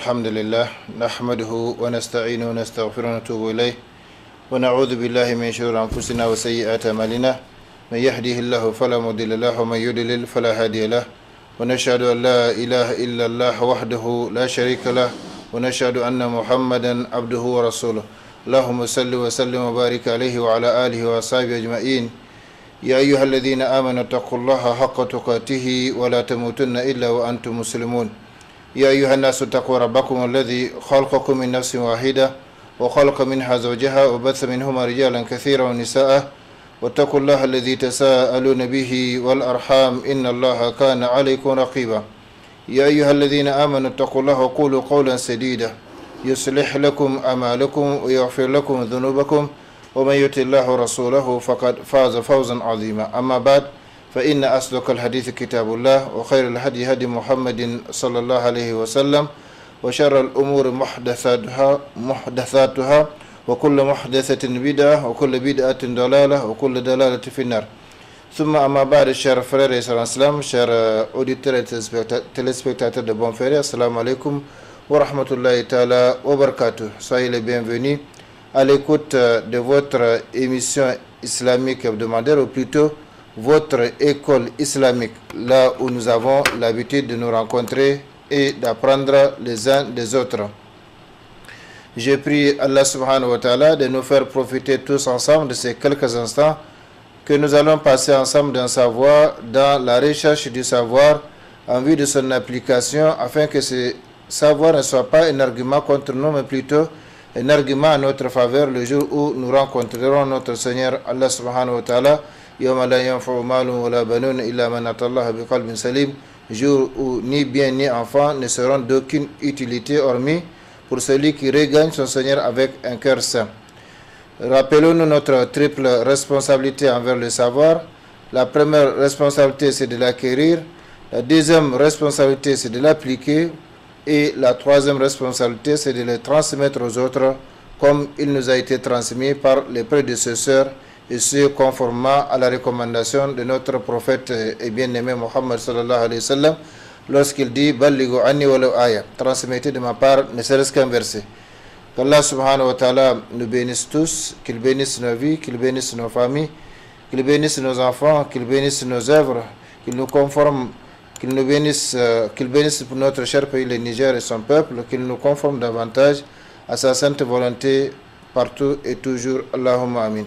الحمد لله نحمده ونستعينه ونستغفره ونتوب إليه ونعوذ بالله من شرور أنفسنا وسيئات أعمالنا من يهده الله فلا مضل له ومن يضلل فلا هادي له ونشهد أن لا إله إلا الله وحده لا شريك له ونشهد أن محمدا عبده ورسوله اللهم صل وسلم وبارك عليه وعلى آله وصحبه أجمعين يا أيها الذين آمنوا اتقوا الله حق تقاته ولا تموتن إلا وأنتم مسلمون يا أيها الناس اتقوا ربكم الذي خلقكم من نفس واحدة وخلق منها زوجها وبث منهما رجالا كثيرا ونساء واتقوا الله الذي تساءلون به والأرحام إن الله كان عليكم رقيبا يا أيها الذين آمنوا اتقوا الله وقولوا قولا سديدا يصلح لكم أعمالكم ويغفر لكم ذنوبكم ومن يطع الله ورسوله فقد فاز فوزا عظيما أما بعد فإن أصدق الحديث كتاب الله وخير الهدي هدي محمد صلى الله عليه وسلم وشر الأمور محدثاتها وكل محدثة بدعة وكل بدعة ضلالة وكل ضلالة في النار ثم أما بعد chers frères et sœurs en islam, chers auditeurs et téléspectateurs de Bon Ferré, assalamu alaikum wa rahmatullahi ta'ala wa barakatuh. Soyez les bienvenus à l'écoute de votre émission islamique hebdomadaire, ou plutôt votre école islamique, là où nous avons l'habitude de nous rencontrer et d'apprendre les uns des autres. Je prie Allah subhanahu wa ta'ala de nous faire profiter tous ensemble de ces quelques instants que nous allons passer ensemble d'un savoir, dans la recherche du savoir en vue de son application, afin que ce savoir ne soit pas un argument contre nous, mais plutôt un argument en notre faveur le jour où nous rencontrerons notre Seigneur Allah subhanahu wa ta'ala, يوم لا ينفع مال ولا بنون إلا من أتى الله بقلب سليم, jour où ni bien ni enfant ne seront d'aucune utilité hormis pour celui qui regagne son Seigneur avec un cœur saint. Rappelons-nous notre triple responsabilité envers le savoir. La première responsabilité, c'est de l'acquérir. La deuxième responsabilité, c'est de l'appliquer. Et la troisième responsabilité, c'est de le transmettre aux autres comme il nous a été transmis par les prédécesseurs, et ce conformément à la recommandation de notre prophète et bien-aimé Muhammad sallallahu alayhi wa sallam, lorsqu'il dit Ballighu anni walau aya, transmettez de ma part ne serait-ce qu'un verset. Qu'Allah subhanahu wa ta'ala nous bénisse tous, qu'il bénisse nos vies, qu'il bénisse nos familles, qu'il bénisse nos enfants, qu'il bénisse nos œuvres, qu'il nous conforme, qu'il nous bénisse, qu'il bénisse pour notre cher pays le Niger et son peuple, qu'il nous conforme davantage à sa sainte volonté partout et toujours. Allahumma amin.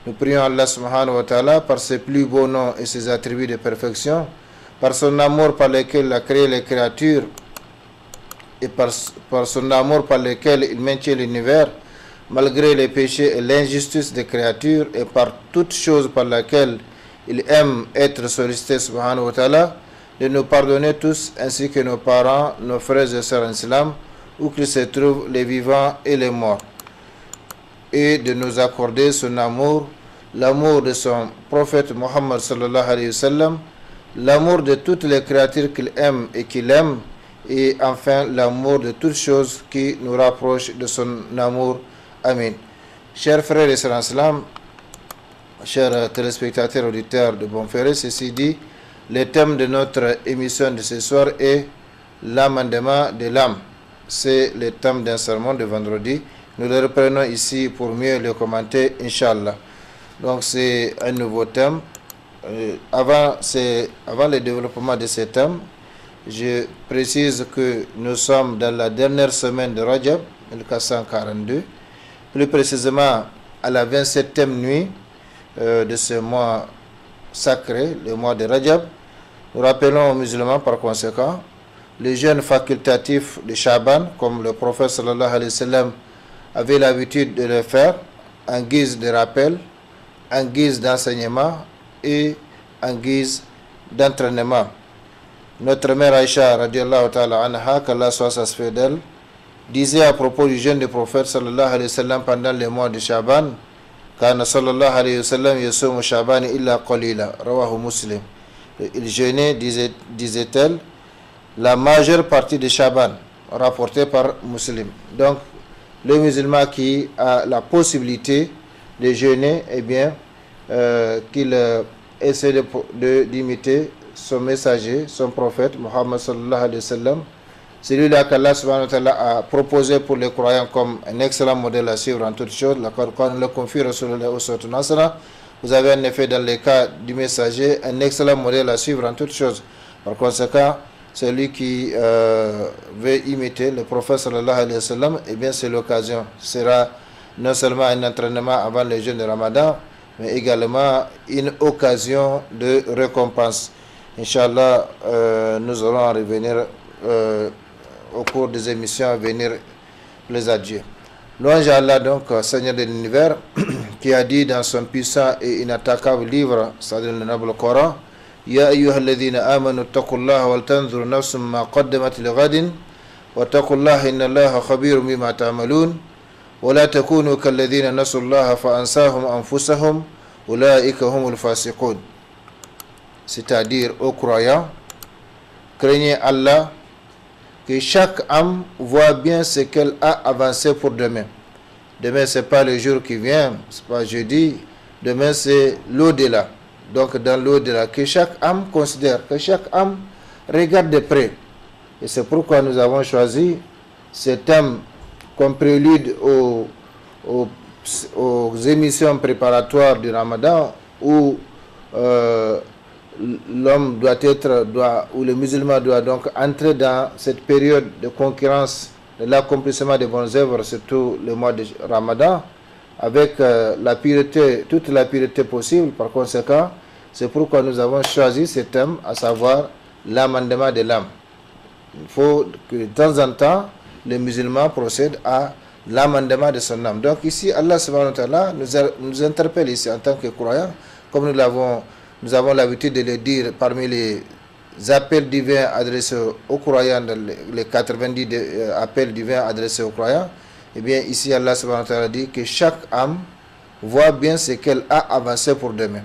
Nous prions Allah subhanahu wa ta'ala par ses plus beaux noms et ses attributs de perfection, par son amour par lequel il a créé les créatures et par son amour par lequel il maintient l'univers malgré les péchés et l'injustice des créatures, et par toute chose par laquelle il aime être sollicité subhanahu wa ta'ala, de nous pardonner tous ainsi que nos parents, nos frères et sœurs en islam, où qu'ils se trouvent les vivants et les morts, et de nous accorder son amour, l'amour de son prophète Muhammad sallallahu alayhi wa sallam, l'amour de toutes les créatures qu'il aime et qu'il aime, et enfin l'amour de toutes choses qui nous rapprochent de son amour. Amin. Chers frères et sœurs en islam, chers téléspectateurs auditeurs de Bon Ferré, ceci dit, le thème de notre émission de ce soir est l'amendement de l'âme. C'est le thème d'un sermon de vendredi. Nous le reprenons ici pour mieux le commenter, Inch'Allah. Donc c'est un nouveau thème. Avant le développement de ce thème, je précise que nous sommes dans la dernière semaine de Rajab, 1442, plus précisément à la 27e nuit de ce mois sacré, le mois de Rajab. Nous rappelons aux musulmans par conséquent le jeûne facultatif de Shaban, comme le prophète sallallahu alayhi wa sallam avait l'habitude de le faire, en guise de rappel, en guise d'enseignement et en guise d'entraînement. Notre mère Aïcha, radiallahu ta'ala anha, qu'Allah soit satisfait d'elle, disait à propos du jeûne du prophète sallallahu alayhi wa sallam pendant les mois de Shaban, Kana sallallahu alayhi wa sallam yasumu Shaban illa qalila, rawahu Muslim. Il jeûnait, disait-elle, la majeure partie de Shaban, rapporté par Muslim. Donc, le musulman qui a la possibilité de jeûner, eh bien, qu'il essaie d'imiter son messager, son prophète, Muhammad sallallahu alayhi wa sallam. Celui-là qu'Allah subhanahu wa ta'ala a proposé pour les croyants comme un excellent modèle à suivre en toutes choses. Vous avez en effet dans les cas du messager un excellent modèle à suivre en toutes choses. Par conséquent, celui qui veut imiter le prophète sallallahu alayhi wa sallam, eh bien c'est l'occasion. Ce sera non seulement un entraînement avant le jeûne de Ramadan, mais également une occasion de récompense. Inch'Allah, nous allons en revenir au cours des émissions à venir, les adieux. Louange à Allah, donc, Seigneur de l'univers, qui a dit dans son puissant et inattaquable livre, c'est-à-dire le noble Coran, Ya ayyuhalladhina amanu taqullaha wal tanzur nafsum ma qaddamat lighadin wa taqullaha inna Allaha khabirum bima ta'malun wa la takunu kalladhina nasullaha fa ansahum anfusahum ulaika humul fasiqun. C'est-à-dire aux croyants, craignez Allah, que chaque âme voit bien ce qu'elle a avancé pour demain. Demain, ce n'est pas le jour qui vient, ce n'est pas jeudi. Demain, c'est l'au-delà. Donc, dans l'au-delà, que chaque âme considère, que chaque âme regarde de près. Et c'est pourquoi nous avons choisi ce thème comme prélude aux émissions préparatoires du Ramadan où l'homme ou le musulman doit donc entrer dans cette période de concurrence de l'accomplissement des bonnes œuvres, surtout le mois de Ramadan, avec la pureté, toute la pureté possible. Par conséquent, c'est pourquoi nous avons choisi ce thème, à savoir l'amendement de l'âme. Il faut que de temps en temps, le musulman procède à l'amendement de son âme. Donc ici, Allah subhanahu wa ta'ala nous interpelle ici en tant que croyants, comme nous avons l'habitude de le dire parmi les appels divins adressés aux croyants, les 90 appels divins adressés aux croyants. Eh bien, ici, Allah subhanahu wa ta'ala dit que chaque âme voit bien ce qu'elle a avancé pour demain.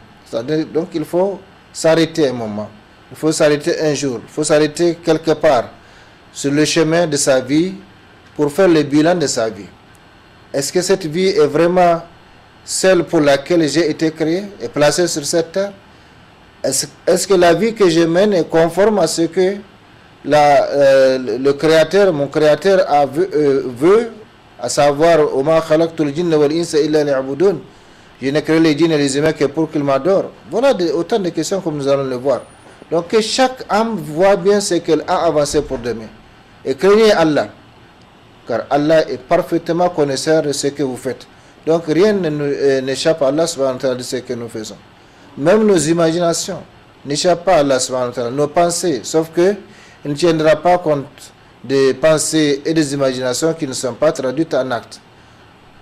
Donc, il faut s'arrêter un moment. Il faut s'arrêter un jour. Il faut s'arrêter quelque part sur le chemin de sa vie pour faire le bilan de sa vie. Est-ce que cette vie est vraiment celle pour laquelle j'ai été créé et placé sur cette terre? Est-ce que la vie que je mène est conforme à ce que le Créateur, mon Créateur veut, à savoir je n'ai créé les djinns et les humains que pour qu'ils m'adorent. Voilà autant de questions comme nous allons le voir. Donc que chaque âme voit bien ce qu'elle a avancé pour demain. Et craignez Allah, car Allah est parfaitement connaisseur de ce que vous faites. Donc rien n'échappe à Allah subhanahu wa ta'ala de ce que nous faisons. Même nos imaginations n'échappent pas à Allah subhanahu wa ta'ala, nos pensées, sauf que il ne tiendra pas compte des pensées et des imaginations qui ne sont pas traduites en actes.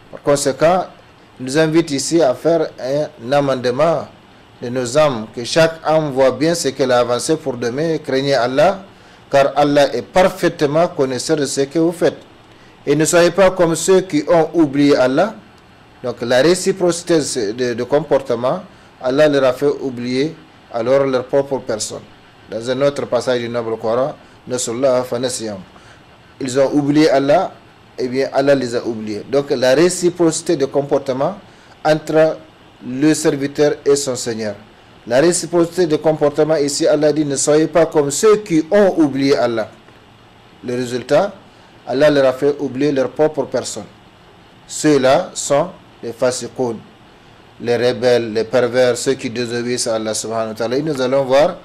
Par conséquent, il nous invite ici à faire un amendement de nos âmes, que chaque âme voit bien ce qu'elle a avancé pour demain. Craignez Allah, car Allah est parfaitement connaisseur de ce que vous faites. Et ne soyez pas comme ceux qui ont oublié Allah. Donc la réciprocité de comportement, Allah leur a fait oublier alors leur propre personne. Dans un autre passage du noble Coran, ils ont oublié Allah, et bien Allah les a oubliés. Donc la réciprocité de comportement entre le serviteur et son Seigneur. La réciprocité de comportement ici, Allah dit, ne soyez pas comme ceux qui ont oublié Allah. Le résultat, Allah leur a fait oublier leur propre personne. Ceux-là sont les fasiqoun, les rebelles, les pervers, ceux qui désobéissent à Allah subhanahu wa ta'ala. Et nous allons voir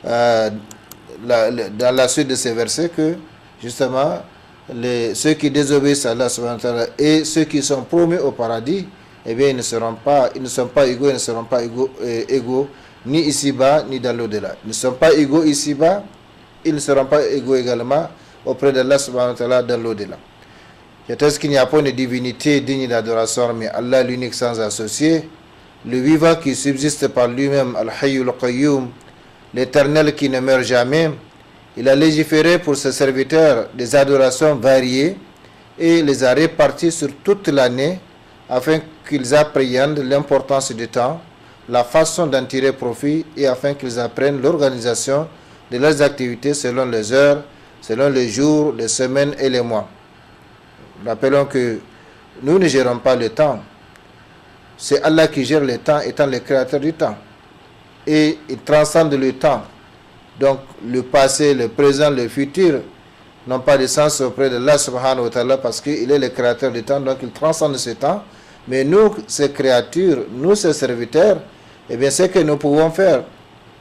dans la suite de ces versets que justement ceux qui désobéissent à Allah subhanahu wa ta'ala et ceux qui sont promis au paradis, eh bien ils ne sont pas égaux, ils ne seront pas égaux ni ici-bas ni dans l'au-delà. Ils ne sont pas égaux ici-bas ils ne seront pas égaux également auprès d'Allah subhanahu wa ta'ala dans l'au-delà. J'atteste qu'il n'y a pas une divinité digne d'adoration, mais Allah l'unique sans associé, le vivant qui subsiste par lui-même, Al-Hayyul Qayyum, l'éternel qui ne meurt jamais. Il a légiféré pour ses serviteurs des adorations variées et les a réparties sur toute l'année afin qu'ils appréhendent l'importance du temps, la façon d'en tirer profit et afin qu'ils apprennent l'organisation de leurs activités selon les heures, selon les jours, les semaines et les mois. Rappelons que nous ne gérons pas le temps. C'est Allah qui gère le temps étant le créateur du temps. Et il transcende le temps. Donc le passé, le présent, le futur n'ont pas de sens auprès de Allah subhanahu wa ta'ala parce qu'il est le créateur du temps, donc il transcende ce temps. Mais nous, ces créatures, nous, ces serviteurs, eh bien, ce que nous pouvons faire,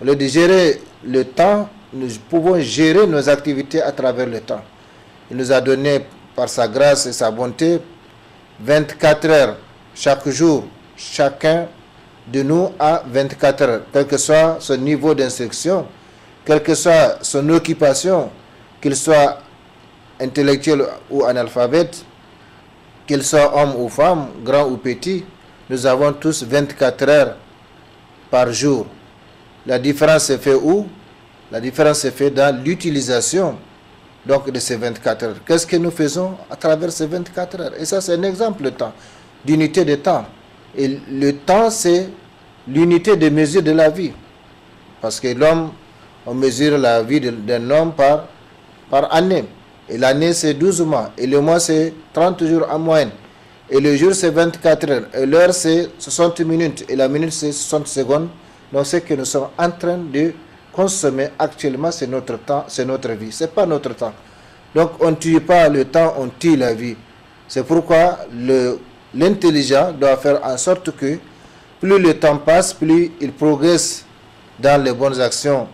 au lieu de gérer le temps, nous pouvons gérer nos activités à travers le temps. Il nous a donné, par sa grâce et sa bonté, 24 heures chaque jour. Chacun de nous a 24 heures, quel que soit son niveau d'instruction, quelle que soit son occupation, qu'il soit intellectuel ou analphabète, qu'il soit homme ou femme, grand ou petit, nous avons tous 24 heures par jour. La différence se fait où? La différence se fait dans l'utilisation donc de ces 24 heures. Qu'est-ce que nous faisons à travers ces 24 heures? Et ça, c'est un exemple de temps, d'unité de temps. Et le temps, c'est l'unité de mesure de la vie. Parce que l'homme, on mesure la vie d'un homme par année. Et l'année, c'est 12 mois. Et le mois, c'est 30 jours en moyenne. Et le jour, c'est 24 heures. Et l'heure, c'est 60 minutes. Et la minute, c'est 60 secondes. Donc, ce que nous sommes en train de consommer actuellement, c'est notre temps, c'est notre vie. Ce n'est pas notre temps. Donc, on ne tue pas le temps, on tue la vie. C'est pourquoi l'intelligent doit faire en sorte que plus le temps passe, plus il progresse dans les bonnes actions.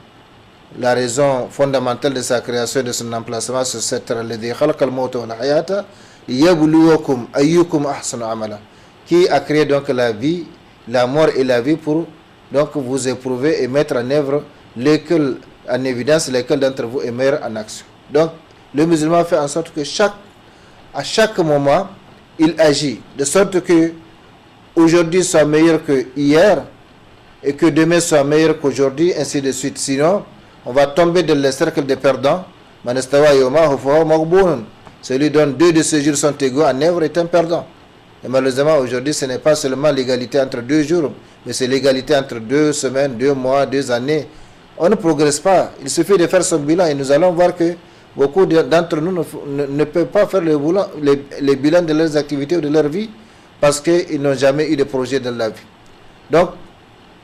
La raison fondamentale de sa création et de son emplacement sur cette terre, qui a créé donc la vie, la mort et la vie pour donc vous éprouver et mettre en œuvre lesquels, en évidence lesquels d'entre vous est meilleur en action. Donc le musulman fait en sorte que à chaque moment il agit de sorte que aujourd'hui soit meilleur que hier et que demain soit meilleur qu'aujourd'hui, ainsi de suite. Sinon on va tomber dans le cercle des perdants. Celui dont 2 de ces jours sont égaux en œuvre est un perdant. Et malheureusement, aujourd'hui, ce n'est pas seulement l'égalité entre 2 jours, mais c'est l'égalité entre 2 semaines, 2 mois, 2 années. On ne progresse pas. Il suffit de faire son bilan et nous allons voir que beaucoup d'entre nous ne peuvent pas faire le bilan de leurs activités ou de leur vie parce qu'ils n'ont jamais eu de projet dans la vie. Donc,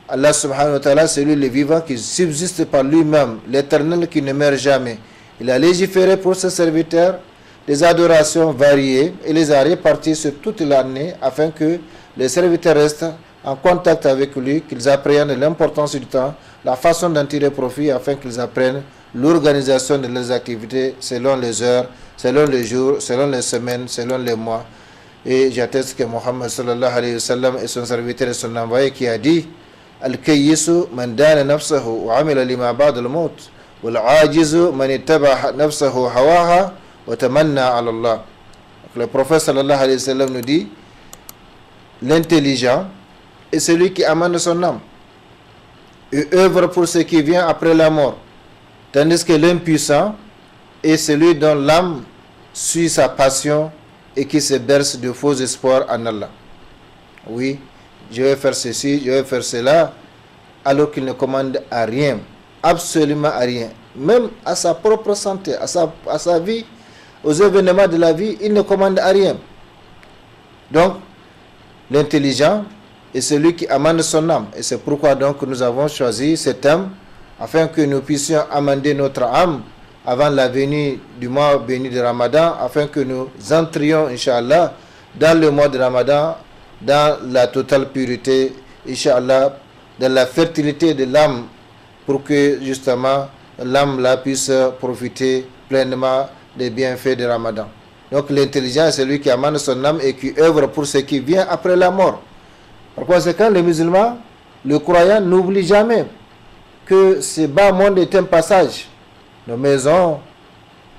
Allah subhanahu wa ta'ala, c'est lui le vivant qui subsiste par lui-même, l'éternel qui ne meurt jamais. Il a légiféré pour ses serviteurs des adorations variées et les a réparties sur toute l'année afin que les serviteurs restent en contact avec lui, qu'ils appréhendent l'importance du temps, la façon d'en tirer profit afin qu'ils apprennent l'organisation de leurs activités selon les heures, selon les jours, selon les semaines, selon les mois. Et j'atteste que Mohammed sallallahu alayhi wa sallam est son serviteur et son envoyé qui a dit Al-Kayyisu man dana nafsahu wa amila lima ba'da al-maut wal-ajizu man ittaba nafsahu hawaha wa tamanna ala Allah. Le prophète sallallahu alayhi wa sallam nous dit l'intelligent est celui qui amène son âme et œuvre pour ce qui vient après la mort, tandis que l'impuissant est celui dont l'âme suit sa passion et qui se berce de faux espoirs en Allah. Oui, je vais faire ceci, je vais faire cela, alors qu'il ne commande à rien, absolument à rien, même à sa propre santé, à sa vie, aux événements de la vie, il ne commande à rien. Donc, l'intelligent est celui qui amène son âme. Et c'est pourquoi donc nous avons choisi ce thème, afin que nous puissions amender notre âme avant la venue du mois béni de Ramadan, afin que nous entrions, Inch'Allah, dans le mois de Ramadan, dans la totale pureté, Inch'Allah, dans la fertilité de l'âme, pour que justement l'âme là puisse profiter pleinement des bienfaits de Ramadan. Donc l'intelligent est celui qui amène son âme et qui œuvre pour ce qui vient après la mort. Par conséquent, le musulman, le croyant, n'oublie jamais que ce bas monde est un passage. nos maisons,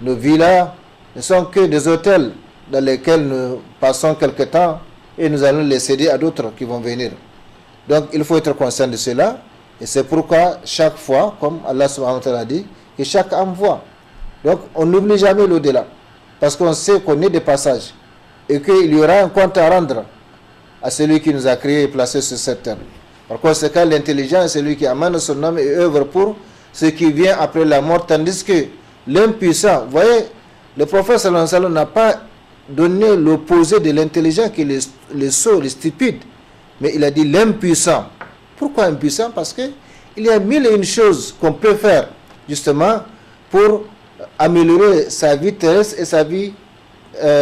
nos villas ne sont que des hôtels dans lesquels nous passons quelque temps et nous allons les céder à d'autres qui vont venir. Donc il faut être conscient de cela et c'est pourquoi chaque fois, comme Allah subhanahu wa ta'ala a dit, que chaque âme voit. Donc on n'oublie jamais l'au-delà parce qu'on sait qu'on est des passages et qu'il y aura un compte à rendre à celui qui nous a créés et placés sur cette terre. Par conséquent, l'intelligent est celui qui amène son âme et œuvre pour ce qui vient après la mort, tandis que l'impuissant, vous voyez, le prophète sallallahu alayhi wa sallam n'a pas donné l'opposé de l'intelligent qui est le sot, le stupide, mais il a dit l'impuissant. Pourquoi impuissant? Parce que il y a mille et une choses qu'on peut faire justement pour améliorer sa vie terrestre et sa vie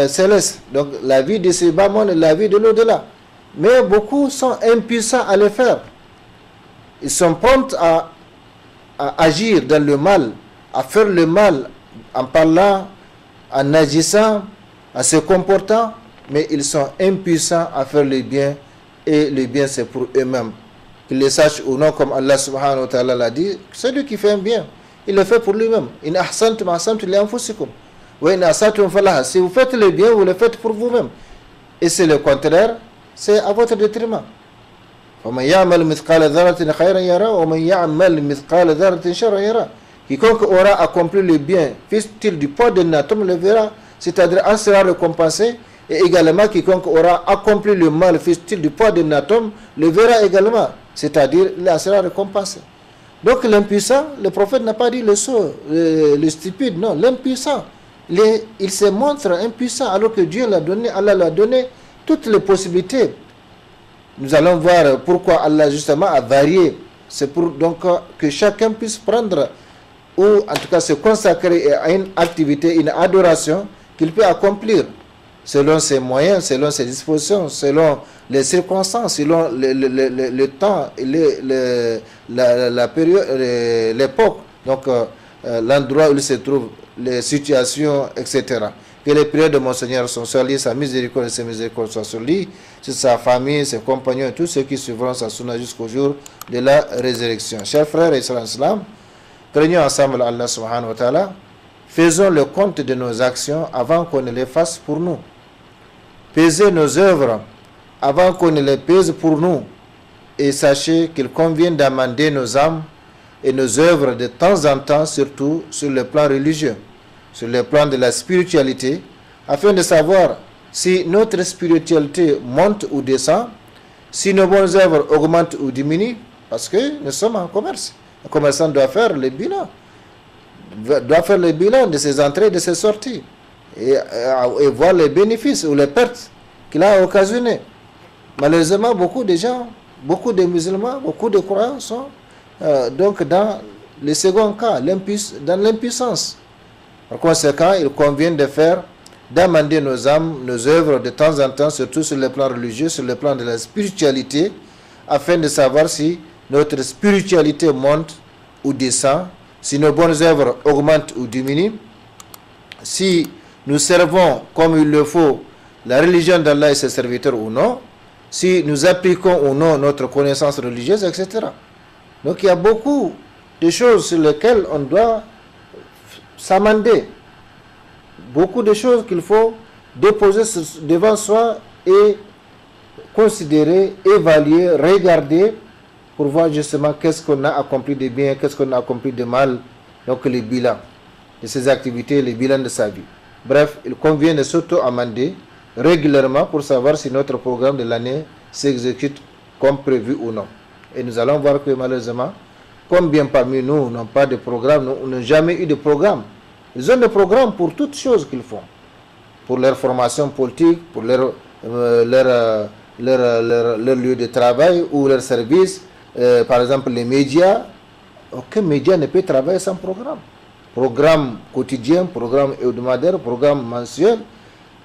céleste. Donc la vie de ce bas monde et la vie de l'au-delà. Mais beaucoup sont impuissants à le faire. Ils sont prompts à agir dans le mal, à faire le mal en parlant, en agissant, en se comportant, mais ils sont impuissants à faire le bien, et le bien c'est pour eux-mêmes. Qu'ils le sachent ou non, comme Allah subhanahu wa ta'ala l'a dit, celui qui fait un bien, il le fait pour lui-même. In ahsantum ahsantum li anfusikum wa in asatum falaha. Si vous faites le bien, vous le faites pour vous-même. Et c'est le contraire, c'est à votre détriment. وَمَنْ يَعْمَلْ مِثْقَالَ ذَرَّةٍ خَيْرًا يَرَى وَمَنْ يَعْمَلْ مِثْقَالَ ذَرَّةٍ شَرًّا يَرَى. Quiconque aura accompli le bien, fût-il du poids d'un atome, le verra, c'est-à-dire en sera récompensé. Et également, quiconque aura accompli le mal, fût-il du poids d'un atome, le verra également, c'est-à-dire il en sera récompensé. Donc l'impuissant, le prophète n'a pas dit le sot, le stupide, non, l'impuissant. Il se montre impuissant alors que Dieu l'a donné, Allah l'a donné toutes les possibilités. Nous allons voir pourquoi Allah justement a varié. C'est pour donc que chacun puisse prendre ou en tout cas se consacrer à une activité, une adoration qu'il peut accomplir selon ses moyens, selon ses dispositions, selon les circonstances, selon le temps, la période, l'époque, donc l'endroit où il se trouve, les situations, etc. Que les prières de mon Seigneur sont sur lui, sa miséricorde et ses miséricordes soient sur lui, sur sa famille, ses compagnons et tous ceux qui suivront sa sunna jusqu'au jour de la résurrection. Chers frères et sœurs en islam, craignons ensemble Allah subhanahu wa ta'ala, faisons le compte de nos actions avant qu'on ne les fasse pour nous. Pesez nos œuvres avant qu'on ne les pèse pour nous. Et sachez qu'il convient d'amender nos âmes et nos œuvres de temps en temps, surtout sur le plan religieux, sur le plan de la spiritualité, afin de savoir si notre spiritualité monte ou descend, si nos bonnes œuvres augmentent ou diminuent, parce que nous sommes en commerce. Un commerçant doit faire le bilan, de ses entrées et de ses sorties, et voir les bénéfices ou les pertes qu'il a occasionnées. Malheureusement, beaucoup de gens, beaucoup de musulmans, beaucoup de croyants sont donc dans le second cas, dans l'impuissance. Par conséquent, il convient d'amender nos âmes, nos œuvres de temps en temps, surtout sur le plan religieux, sur le plan de la spiritualité, afin de savoir si notre spiritualité monte ou descend, si nos bonnes œuvres augmentent ou diminuent, si nous servons comme il le faut la religion d'Allah et ses serviteurs ou non, si nous appliquons ou non notre connaissance religieuse, etc. Donc il y a beaucoup de choses sur lesquelles on doit s'amender. Beaucoup de choses qu'il faut déposer devant soi et considérer, évaluer, regarder pour voir justement qu'est-ce qu'on a accompli de bien, qu'est-ce qu'on a accompli de mal. Donc les bilans de ses activités, les bilans de sa vie. Bref, il convient de s'auto-amender régulièrement pour savoir si notre programme de l'année s'exécute comme prévu ou non. Et nous allons voir que malheureusement, combien parmi nous n'ont pas de programme, n'ont jamais eu de programme. Ils ont des programmes pour toutes choses qu'ils font. Pour leur formation politique, pour leur lieu de travail ou leur service. Par exemple, les médias. Aucun média ne peut travailler sans programme. Programme quotidien, programme hebdomadaire, programme mensuel.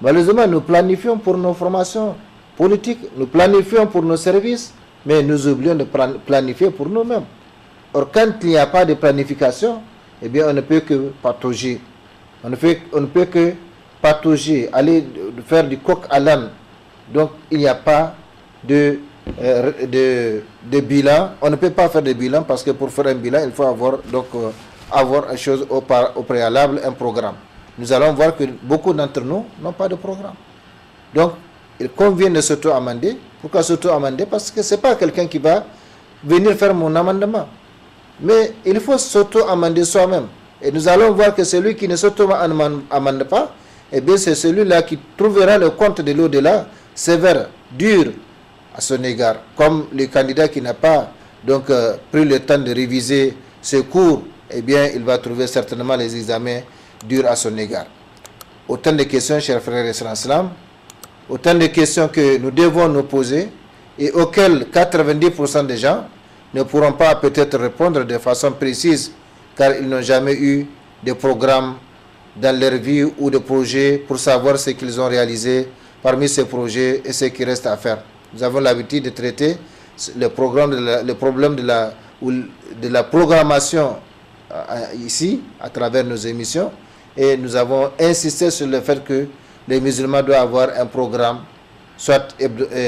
Malheureusement, nous planifions pour nos formations politiques, nous planifions pour nos services, mais nous oublions de planifier pour nous-mêmes. Or, quand il n'y a pas de planification, eh bien, on ne peut que patauger. On ne peut que patauger, aller faire du coq à l'âne. Donc, il n'y a pas de bilan. On ne peut pas faire de bilan parce que pour faire un bilan, il faut avoir donc avoir une chose au préalable, un programme. Nous allons voir que beaucoup d'entre nous n'ont pas de programme. Donc, il convient de s'auto-amender. Pourquoi s'auto-amender? Parce que ce n'est pas quelqu'un qui va venir faire mon amendement. Mais il faut s'auto-amender soi-même. Et nous allons voir que celui qui ne s'auto-amende pas, eh bien c'est celui-là qui trouvera le compte de l'au-delà sévère, dur à son égard. Comme le candidat qui n'a pas donc pris le temps de réviser ses cours, eh bien il va trouver certainement les examens durs à son égard. Autant de questions, chers frères et sœurs en islam, autant de questions que nous devons nous poser et auxquelles 90% des gens ne pourront pas peut-être répondre de façon précise car ils n'ont jamais eu de programme dans leur vie ou de projet pour savoir ce qu'ils ont réalisé parmi ces projets et ce qui reste à faire. Nous avons l'habitude de traiter le problème de la programmation ici à travers nos émissions et nous avons insisté sur le fait que les musulmans doivent avoir un programme soit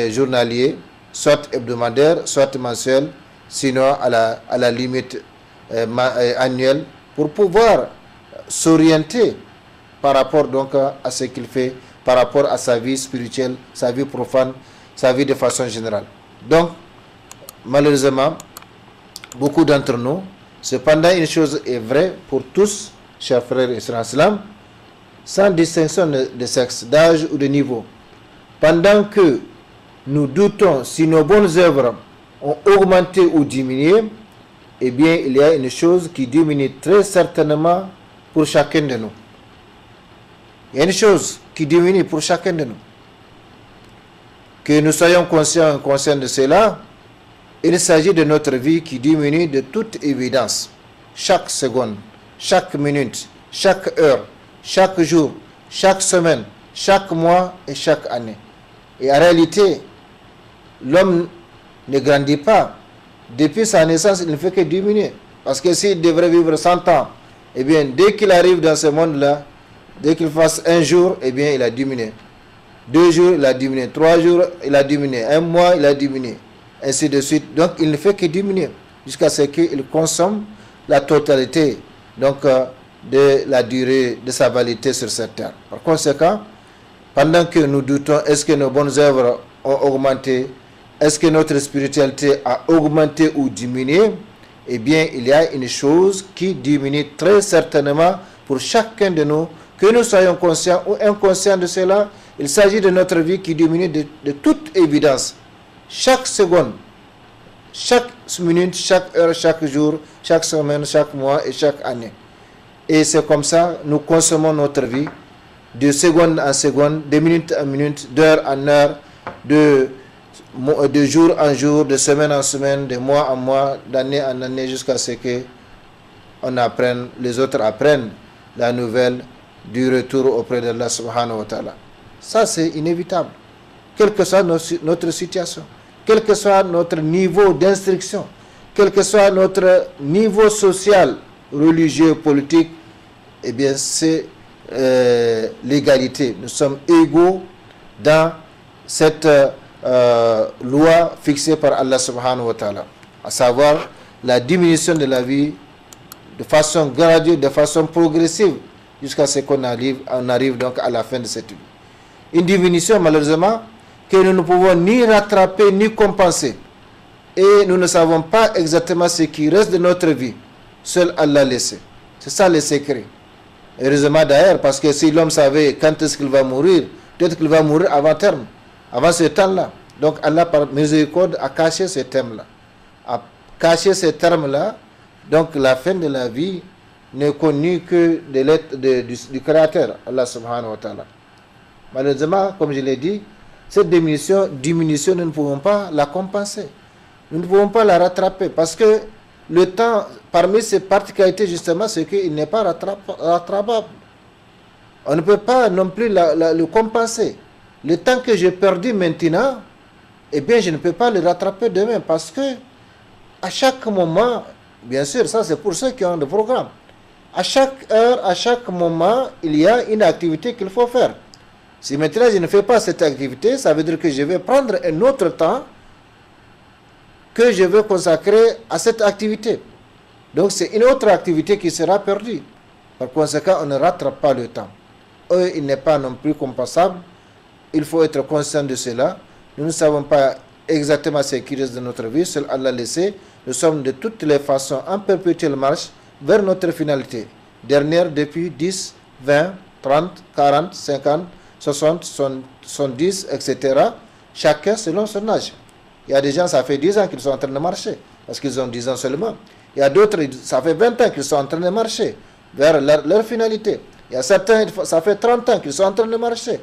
journalier, soit hebdomadaire, soit mensuel, sinon à la limite annuelle, pour pouvoir s'orienter par rapport donc à ce qu'il fait, par rapport à sa vie spirituelle, sa vie profane, sa vie de façon générale. Donc, malheureusement, beaucoup d'entre nous, cependant une chose est vraie pour tous, chers frères et sœurs en islam, sans distinction de sexe, d'âge ou de niveau. Pendant que nous doutons si nos bonnes œuvres ont augmenté ou diminué, eh bien, il y a une chose qui diminue très certainement pour chacun de nous. Il y a une chose qui diminue pour chacun de nous. Que nous soyons conscients et conscients de cela, il s'agit de notre vie qui diminue de toute évidence. Chaque seconde, chaque minute, chaque heure, chaque jour, chaque semaine, chaque mois et chaque année. Et en réalité, l'homme ne grandit pas. Depuis sa naissance, il ne fait que diminuer. Parce que s'il devrait vivre 100 ans, eh bien, dès qu'il arrive dans ce monde-là, dès qu'il fasse un jour, eh bien, il a diminué. 2 jours, il a diminué. 3 jours, il a diminué. 1 mois, il a diminué. Ainsi de suite. Donc, il ne fait que diminuer. Jusqu'à ce qu'il consomme la totalité donc, de la durée de sa validité sur cette terre. Par conséquent, pendant que nous doutons, est-ce que nos bonnes œuvres ont augmenté? Est-ce que notre spiritualité a augmenté ou diminué? Eh bien, il y a une chose qui diminue très certainement pour chacun de nous, que nous soyons conscients ou inconscients de cela. Il s'agit de notre vie qui diminue de toute évidence. Chaque seconde, chaque minute, chaque heure, chaque jour, chaque semaine, chaque mois et chaque année. Et c'est comme ça, nous consommons notre vie de seconde en seconde, de minute en minute, d'heure en heure, de jour en jour, de semaine en semaine, de mois en mois, d'année en année, jusqu'à ce que les autres apprennent la nouvelle du retour auprès d'Allah subhanahu wa ta'ala. Ça, c'est inévitable. Quelle que soit notre situation, quel que soit notre niveau d'instruction, quel que soit notre niveau social, religieux, politique, eh bien, c'est l'égalité. Nous sommes égaux dans cette loi fixée par Allah subhanahu wa ta'ala, à savoir la diminution de la vie de façon graduelle, de façon progressive, jusqu'à ce qu'on arrive donc à la fin de cette vie. Une diminution malheureusement que nous ne pouvons ni rattraper ni compenser. Et nous ne savons pas exactement ce qui reste de notre vie. Seul Allah le sait. C'est ça le secret. Heureusement d'ailleurs, parce que si l'homme savait quand est-ce qu'il va mourir, peut-être qu'il va mourir avant terme, avant ce temps-là. Donc Allah par miséricorde a caché ce terme-là. A caché ce terme-là. Donc la fin de la vie n'est connue que du Créateur, Allah subhanahu wa ta'ala. Malheureusement, comme je l'ai dit, cette diminution, nous ne pouvons pas la compenser. Nous ne pouvons pas la rattraper parce que le temps, parmi ses particularités justement, c'est qu'il n'est pas rattrapable. On ne peut pas non plus le compenser. Le temps que j'ai perdu maintenant, eh bien, je ne peux pas le rattraper demain parce que à chaque moment, bien sûr, ça c'est pour ceux qui ont des programmes. À chaque heure, à chaque moment, il y a une activité qu'il faut faire. Si maintenant je ne fais pas cette activité, ça veut dire que je vais prendre un autre temps que je vais consacrer à cette activité. Donc c'est une autre activité qui sera perdue. Par conséquent, on ne rattrape pas le temps. Eux, il n'est pas non plus compensable. Il faut être conscient de cela. Nous ne savons pas exactement ce qui reste de notre vie. Seul Allah le sait. Nous sommes de toutes les façons en perpétuelle marche vers notre finalité. Dernière depuis 10, 20, 30, 40, 50, 60, 70, etc. Chacun selon son âge. Il y a des gens, ça fait 10 ans qu'ils sont en train de marcher, parce qu'ils ont 10 ans seulement. Il y a d'autres, ça fait 20 ans qu'ils sont en train de marcher vers leur finalité. Il y a certains, ça fait 30 ans qu'ils sont en train de marcher.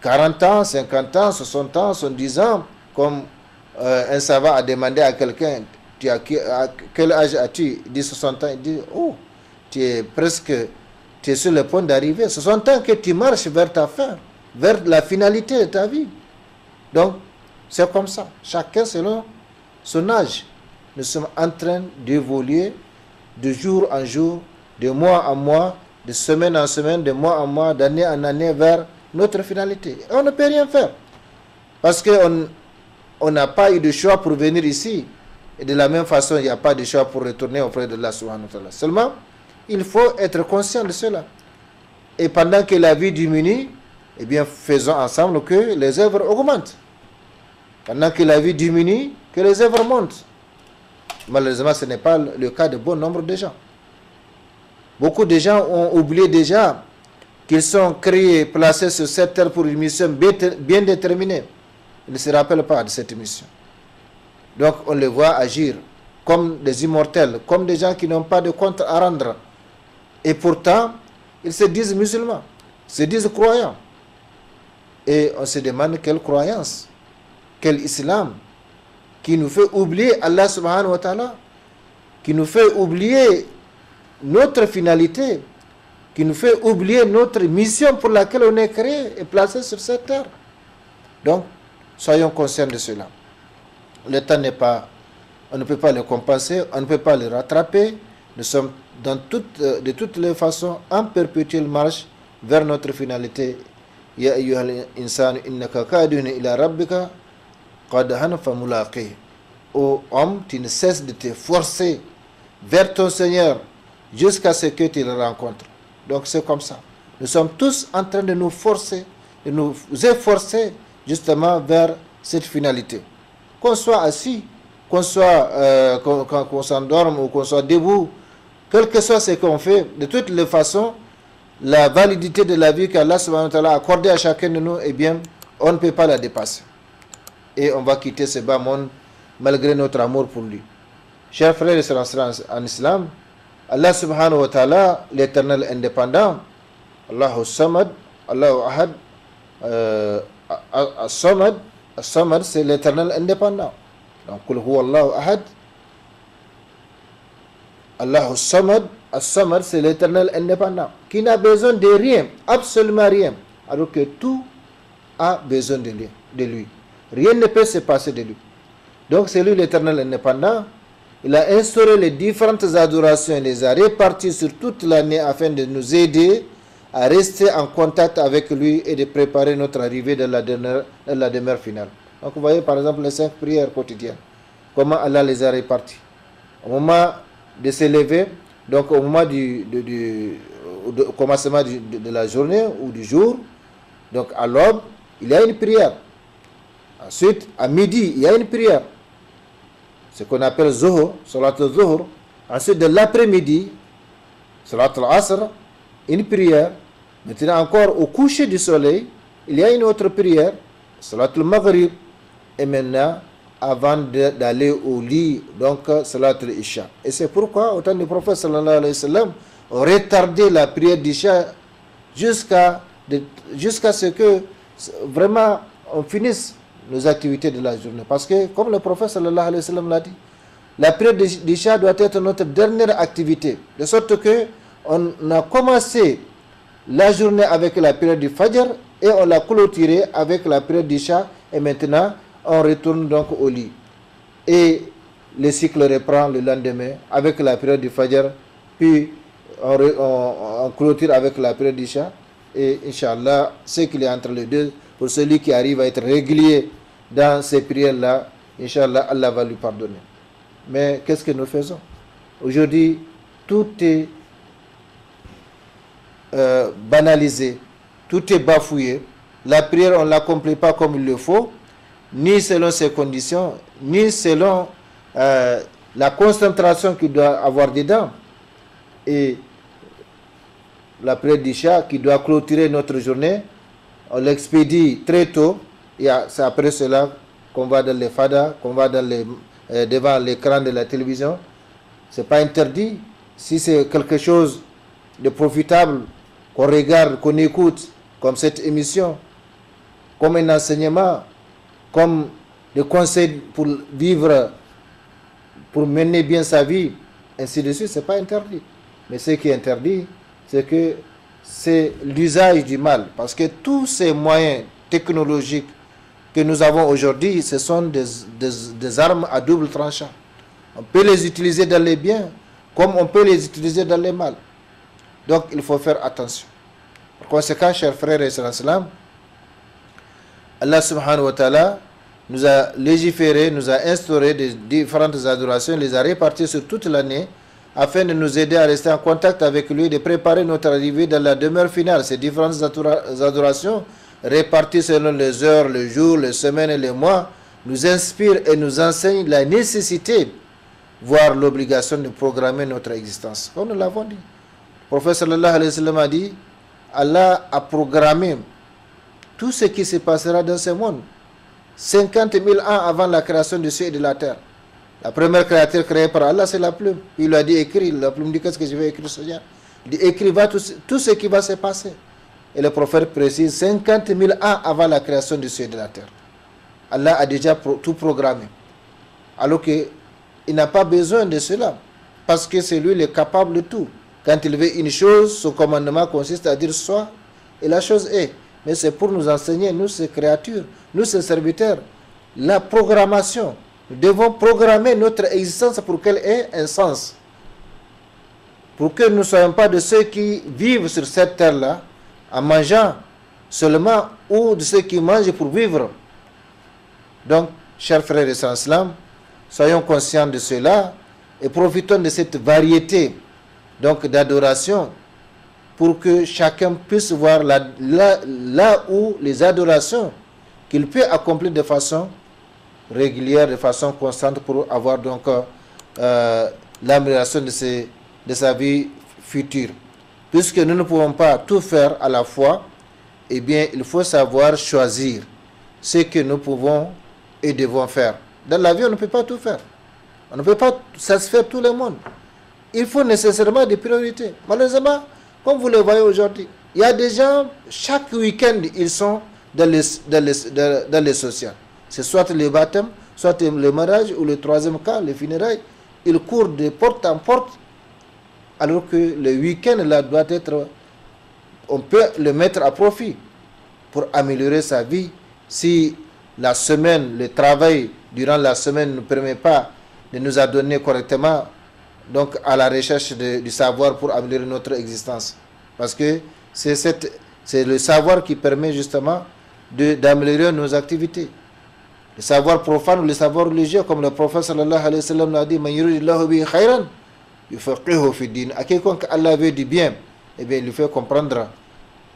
40 ans, 50 ans, 60 ans, 70 ans, comme un savant a demandé à quelqu'un, à quel âge as-tu? Il dit 60 ans. Il dit, oh, tu es sur le point d'arriver. 60 ans que tu marches vers ta fin, vers la finalité de ta vie. Donc, c'est comme ça. Chacun selon son âge. Nous sommes en train d'évoluer de jour en jour, de mois en mois, de semaine en semaine, de mois en mois, d'année en année vers notre finalité. Et on ne peut rien faire. Parce qu'on n'a pas eu de choix pour venir ici. Et de la même façon, il n'y a pas de choix pour retourner auprès de Allah subhanahu wa ta'ala. Seulement, il faut être conscient de cela. Et pendant que la vie diminue, eh bien, faisons ensemble que les œuvres augmentent. Pendant que la vie diminue, que les œuvres montent. Malheureusement, ce n'est pas le cas de bon nombre de gens. Beaucoup de gens ont oublié déjà qu'ils sont créés, placés sur cette terre pour une mission bien déterminée. Ils ne se rappellent pas de cette mission. Donc, on les voit agir comme des immortels, comme des gens qui n'ont pas de compte à rendre. Et pourtant, ils se disent musulmans, se disent croyants. Et on se demande quelle croyance, quel islam, qui nous fait oublier Allah subhanahu wa ta'ala, qui nous fait oublier notre finalité, qui nous fait oublier notre mission pour laquelle on est créé et placé sur cette terre. Donc, soyons conscients de cela. Le temps n'est pas, on ne peut pas le compenser, on ne peut pas le rattraper. Nous sommes de toutes les façons en perpétuelle marche vers notre finalité. Ya ayyuhal insanu innaka kadihun ila rabbika qadhan famulaqih. Ô homme, tu ne cesses de te forcer vers ton Seigneur jusqu'à ce que tu le rencontres. Donc c'est comme ça. Nous sommes tous en train de nous forcer, de nous efforcer justement vers cette finalité. Qu'on soit assis, qu'on s'endorme ou qu'on soit debout, quel que soit ce qu'on fait, de toutes les façons, la validité de la vie qu'Allah subhanahu wa ta'ala a accordée à chacun de nous, eh bien, on ne peut pas la dépasser. Et on va quitter ce bas monde malgré notre amour pour lui. Chers frères et sœurs en islam, Allah subhanahu wa ta'ala, l'éternel indépendant, Allahu Samad, Allahu Ahad, As-Samad, As-Samad c'est l'éternel indépendant. Donc, Kul huwa Allahu Ahad, Allahu Samad, As-Samad c'est l'éternel indépendant, qui n'a besoin de rien, absolument rien, alors que tout a besoin de lui. Rien ne peut se passer de lui. Donc c'est lui l'éternel indépendant. Il a instauré les différentes adorations et les a réparties sur toute l'année afin de nous aider à rester en contact avec lui et de préparer notre arrivée dans la demeure finale. Donc vous voyez par exemple les 5 prières quotidiennes, comment Allah les a réparties. Au moment de se lever, donc au moment du commencement de la journée ou du jour, donc à l'aube, il y a une prière. Ensuite, à midi, il y a une prière. Ce qu'on appelle Zuhur, Salat al-Zuhur. Ensuite, de l'après-midi, Salat al-Asr, une prière. Maintenant encore, au coucher du soleil, il y a une autre prière, Salat al-Maghrib. Et maintenant, avant d'aller au lit, donc Salat al-Isha. Et c'est pourquoi, au temps du prophète sallallahu alayhi wa sallam, on retardait la prière d'Isha jusqu'à ce que vraiment on finisse nos activités de la journée. Parce que, comme le prophète sallallahu alayhi wa sallam l'a dit, la prière d'Isha doit être notre dernière activité. De sorte que on a commencé la journée avec la prière du Fajr et on l'a clôturée avec la prière d'Isha et maintenant on retourne donc au lit. Et le cycle reprend le lendemain avec la prière du Fajr, puis on clôture avec la prière d'Isha et Inch'Allah, ce qu'il y a entre les deux, pour celui qui arrive à être régulier dans ces prières-là, Inch'Allah, Allah va lui pardonner. Mais qu'est-ce que nous faisons? Aujourd'hui, tout est banalisé, tout est bafouillé. La prière, on ne l'accomplit pas comme il le faut, ni selon ses conditions, ni selon la concentration qu'il doit avoir dedans. Et la prière d'Isha qui doit clôturer notre journée, on l'expédie très tôt, et c'est après cela qu'on va dans les fadas, qu'on va devant l'écran de la télévision. Ce n'est pas interdit. Si c'est quelque chose de profitable, qu'on regarde, qu'on écoute, comme cette émission, comme un enseignement, comme des conseils pour vivre, pour mener bien sa vie, ainsi de suite, ce n'est pas interdit. Mais ce qui est interdit, c'est que c'est l'usage du mal. Parce que tous ces moyens technologiques que nous avons aujourd'hui, ce sont des armes à double tranchant. On peut les utiliser dans les biens, comme on peut les utiliser dans les mal. Donc, il faut faire attention. Par conséquent, chers frères et sœurs, Allah subhanahu wa ta'ala nous a légiféré, nous a instauré des différentes adorations, les a réparties sur toute l'année, afin de nous aider à rester en contact avec lui, de préparer notre arrivée dans la demeure finale. Ces différentes adorations, réparties selon les heures, les jours, les semaines et les mois, nous inspirent et nous enseignent la nécessité, voire l'obligation de programmer notre existence. Comme nous l'avons dit. Le prophète sallallahu alayhi wa sallam a dit, Allah a programmé tout ce qui se passera dans ce monde 50 000 ans avant la création du ciel et de la terre. La première créature créée par Allah, c'est la plume. Il lui a dit écris. La plume dit qu'est-ce que je vais écrire ce soir? Il dit écris tout ce qui va se passer. Et le prophète précise 50 000 ans avant la création du ciel et de la terre. Allah a déjà tout programmé. Alors qu'il n'a pas besoin de cela. Parce que c'est lui le capable de tout. Quand il veut une chose, son commandement consiste à dire soit, et la chose est. Mais c'est pour nous enseigner, nous ces créatures, nous ces serviteurs, la programmation. Nous devons programmer notre existence pour qu'elle ait un sens. Pour que nous ne soyons pas de ceux qui vivent sur cette terre-là en mangeant seulement ou de ceux qui mangent pour vivre. Donc, chers frères et sœurs en islam, soyons conscients de cela et profitons de cette variété d'adoration pour que chacun puisse voir là où les adorations qu'il peut accomplir de façon régulière, de façon constante pour avoir donc l'amélioration de sa vie future. Puisque nous ne pouvons pas tout faire à la fois, eh bien il faut savoir choisir ce que nous pouvons et devons faire. Dans la vie, on ne peut pas tout faire. On ne peut pas satisfaire tout le monde. Il faut nécessairement des priorités. Malheureusement, comme vous le voyez aujourd'hui, il y a des gens, chaque week-end, ils sont dans les sociales. C'est soit le baptême, soit le mariage, ou le troisième cas, les funérailles. Ils courent de porte en porte, alors que le week-end, là, doit être, on peut le mettre à profit pour améliorer sa vie. Si la semaine, le travail durant la semaine ne permet pas de nous adonner correctement, donc à la recherche du savoir pour améliorer notre existence. Parce que c'est le savoir qui permet justement d'améliorer nos activités. Le savoir profane ou le savoir religieux, comme le prophète sallallahu alayhi wa sallam l'a dit, « Man yuridillahu bihi khayran, yufaqihu fi din » à quiconque Allah veut du bien, eh bien, il lui fait comprendre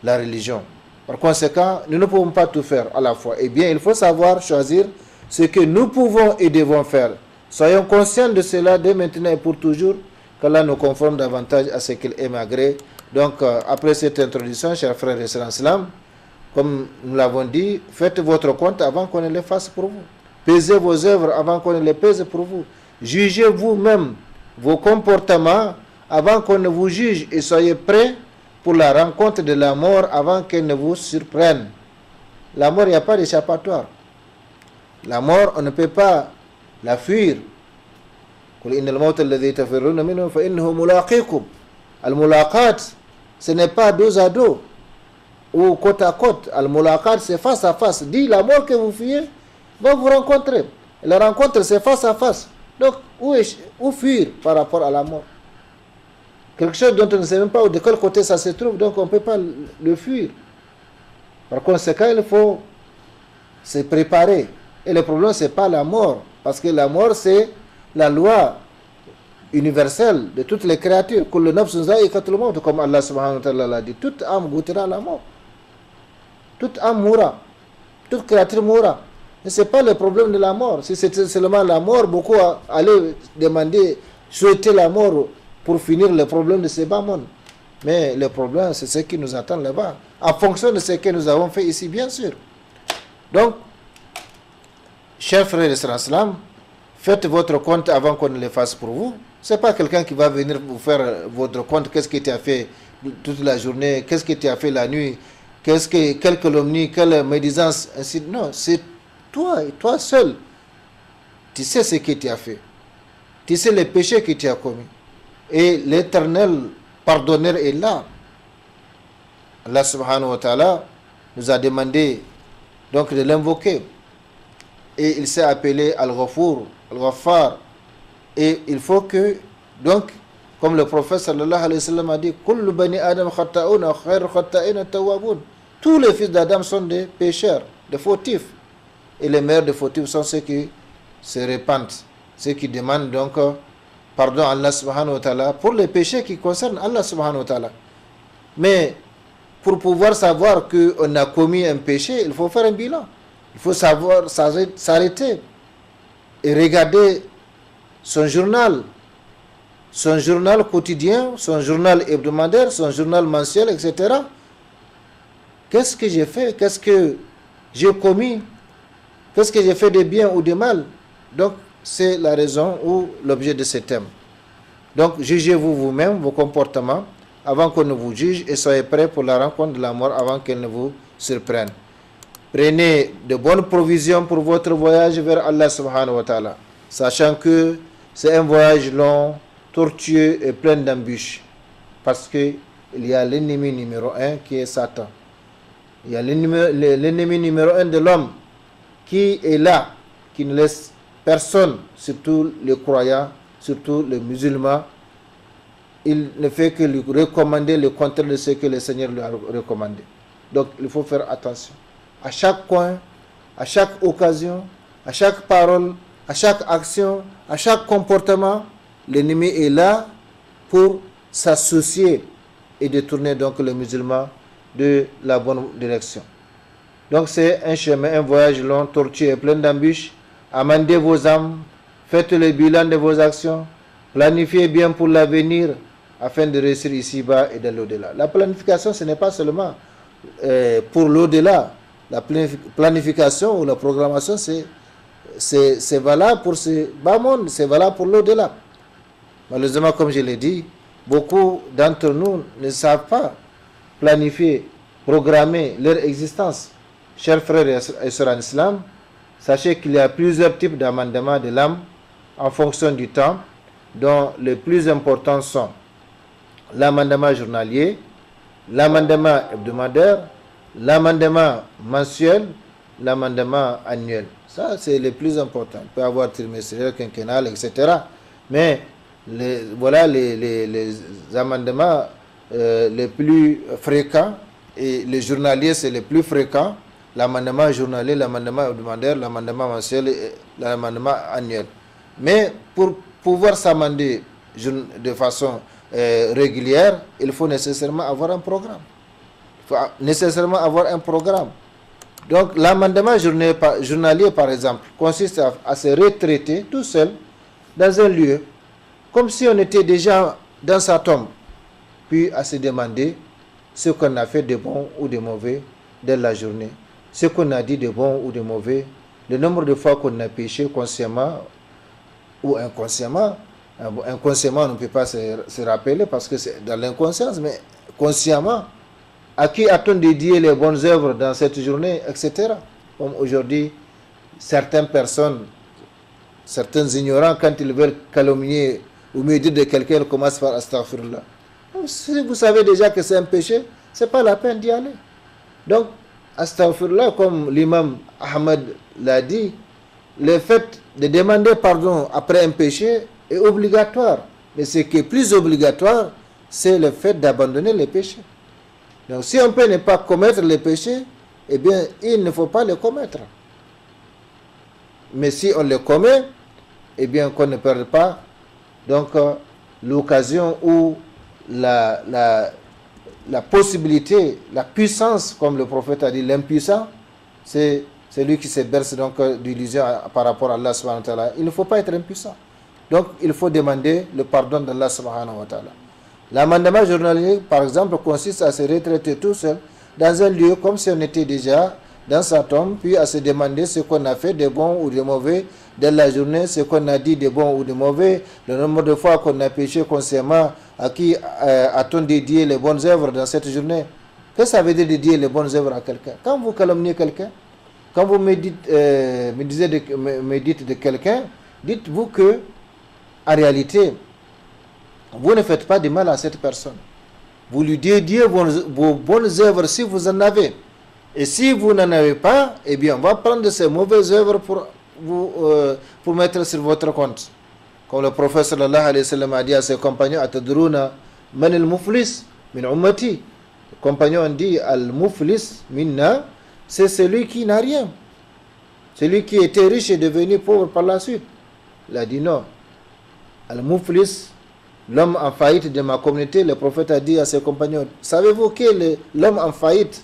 la religion. Par conséquent, nous ne pouvons pas tout faire à la fois. Eh bien, il faut savoir choisir ce que nous pouvons et devons faire. Soyons conscients de cela dès maintenant et pour toujours, qu'Allah nous conforme davantage à ce qu'il aime agrée. Donc, après cette introduction, chers frères et sœurs en islam, comme nous l'avons dit, faites votre compte avant qu'on ne le fasse pour vous. Pesez vos œuvres avant qu'on ne les pèse pour vous. Jugez vous-même vos comportements avant qu'on ne vous juge et soyez prêts pour la rencontre de la mort avant qu'elle ne vous surprenne. La mort, il n'y a pas d'échappatoire. La mort, on ne peut pas la fuir. Al-mulaqat, ce n'est pas dos à dos ou côte à côte. Al-mulaqat, c'est face à face. Dit la mort que vous fuyez va vous rencontrer. La rencontre, c'est face à face. Donc, où fuir par rapport à la mort? Quelque chose dont on ne sait même pas de quel côté ça se trouve, donc on ne peut pas le fuir. Par conséquent, il faut se préparer. Et le problème, ce n'est pas la mort. Parce que la mort, c'est la loi universel de toutes les créatures, comme Allah subhanahu wa ta'ala l'a dit. Toute âme goûtera la mort. Toute âme mourra. Toute créature mourra. Mais ce n'est pas le problème de la mort. Si c'était seulement la mort, beaucoup allaient demander, souhaiter la mort pour finir le problème de ce bas monde. Mais le problème, c'est ce qui nous attend là-bas. En fonction de ce que nous avons fait ici, bien sûr. Donc, chers frères et sœurs, faites votre compte avant qu'on ne le fasse pour vous. Ce n'est pas quelqu'un qui va venir vous faire votre compte. Qu'est-ce que tu as fait toute la journée? Qu'est-ce que tu as fait la nuit? Quelle calomnie, quelle médisance, ainsi. Non, c'est toi, et toi seul. Tu sais ce que tu as fait. Tu sais les péchés que tu as commis. Et l'Éternel pardonneur est là. Allah subhanahu wa ta'ala nous a demandé donc de l'invoquer. Et il s'est appelé Al-Ghafour, Al-Ghaffar. Et il faut que, donc, comme le prophète sallallahu alayhi wa sallam a dit, Kullu bani Adam khata'un, khairu khata'in tawwabun. Tous les fils d'Adam sont des pécheurs, des fautifs. Et les meilleurs des fautifs sont ceux qui se répandent, ceux qui demandent donc pardon à Allah subhanahu wa ta'ala pour les péchés qui concernent Allah subhanahu wa ta'ala. Mais pour pouvoir savoir qu'on a commis un péché, il faut faire un bilan. Il faut savoir s'arrêter et regarder son journal quotidien, son journal hebdomadaire, son journal mensuel, etc. Qu'est-ce que j'ai fait? Qu'est-ce que j'ai commis? Qu'est-ce que j'ai fait de bien ou de mal? Donc, c'est la raison ou l'objet de ce thème. Donc, jugez-vous vous-même, vos comportements, avant qu'on ne vous juge, et soyez prêts pour la rencontre de la mort avant qu'elle ne vous surprenne. Prenez de bonnes provisions pour votre voyage vers Allah subhanahu wa ta'ala, sachant que c'est un voyage long, tortueux et plein d'embûches, parce qu'il y a l'ennemi numéro 1 qui est Satan. Il y a l'ennemi numéro 1 de l'homme qui est là, qui ne laisse personne, surtout les croyants, surtout les musulmans. Il ne fait que lui recommander le contraire de ce que le Seigneur lui a recommandé. Donc il faut faire attention. À chaque coin, à chaque occasion, à chaque parole, à chaque action, à chaque comportement, l'ennemi est là pour s'associer et détourner donc le musulman de la bonne direction. Donc c'est un chemin, un voyage long, tortueux et plein d'embûches. Amendez vos âmes, faites le bilan de vos actions, planifiez bien pour l'avenir afin de réussir ici-bas et dans l'au-delà. La planification, ce n'est pas seulement pour l'au-delà. La planification ou la programmation, c'est valable pour ce bas monde, c'est valable pour l'au-delà. Malheureusement, comme je l'ai dit, beaucoup d'entre nous ne savent pas planifier, programmer leur existence. Chers frères et sœurs en islam, sachez qu'il y a plusieurs types d'amendements de l'âme en fonction du temps, dont les plus importants sont l'amendement journalier, l'amendement hebdomadaire, l'amendement mensuel, l'amendement annuel. Ça, c'est le plus important. Il peut y avoir trimestriel, quinquennal, etc. Mais voilà les amendements les plus fréquents, et les journaliers, c'est les plus fréquents. L'amendement journalier, l'amendement hebdomadaire, l'amendement mensuel et l'amendement annuel. Mais pour pouvoir s'amender de façon régulière, il faut nécessairement avoir un programme. Il faut nécessairement avoir un programme. Donc l'amendement journalier, par exemple, consiste à se retraiter tout seul dans un lieu, comme si on était déjà dans sa tombe, puis à se demander ce qu'on a fait de bon ou de mauvais dans la journée, ce qu'on a dit de bon ou de mauvais, le nombre de fois qu'on a péché consciemment ou inconsciemment. Inconsciemment, on ne peut pas se rappeler parce que c'est dans l'inconscience, mais consciemment, à qui a-t-on dédié les bonnes œuvres dans cette journée, etc. Comme aujourd'hui, certaines personnes, certains ignorants, quand ils veulent calomnier ou médire de quelqu'un, ils commencent par astaghfirullah. Si vous savez déjà que c'est un péché, ce n'est pas la peine d'y aller. Donc, astaghfirullah, comme l'imam Ahmad l'a dit, le fait de demander pardon après un péché est obligatoire. Mais ce qui est plus obligatoire, c'est le fait d'abandonner les péchés. Donc si on peut ne pas commettre les péchés, eh bien, il ne faut pas les commettre. Mais si on les commet, eh bien, qu'on ne perde pas Donc, l'occasion ou la possibilité, la puissance, comme le prophète a dit, l'impuissant, c'est celui qui se berce donc d'illusions par rapport à Allah subhanahu wa ta'ala. Il ne faut pas être impuissant. Donc, il faut demander le pardon d'Allah subhanahu wa ta'ala. L'amendement journalier, par exemple, consiste à se retraiter tout seul dans un lieu comme si on était déjà dans sa tombe, puis à se demander ce qu'on a fait de bon ou de mauvais dans la journée, ce qu'on a dit de bon ou de mauvais, le nombre de fois qu'on a péché consciemment, à qui a-t-on dédié les bonnes œuvres dans cette journée. Qu'est-ce que ça veut dire dédier les bonnes œuvres à quelqu'un? Quand vous calomniez quelqu'un, quand vous méditez de quelqu'un, dites-vous que, en réalité, vous ne faites pas de mal à cette personne. Vous lui dédiez vos bonnes œuvres si vous en avez. Et si vous n'en avez pas, eh bien, on va prendre ces mauvaises œuvres pour mettre sur votre compte. Comme le prophète sallallahu alayhi wa sallam a dit à ses compagnons, Atadruna man al-muflis min ummati. Les compagnons ont dit, al-muflis minna, c'est celui qui n'a rien. Celui qui était riche est devenu pauvre par la suite. Il a dit non. Al-muflis, l'homme en faillite de ma communauté, le prophète a dit à ses compagnons, savez-vous qui est l'homme en faillite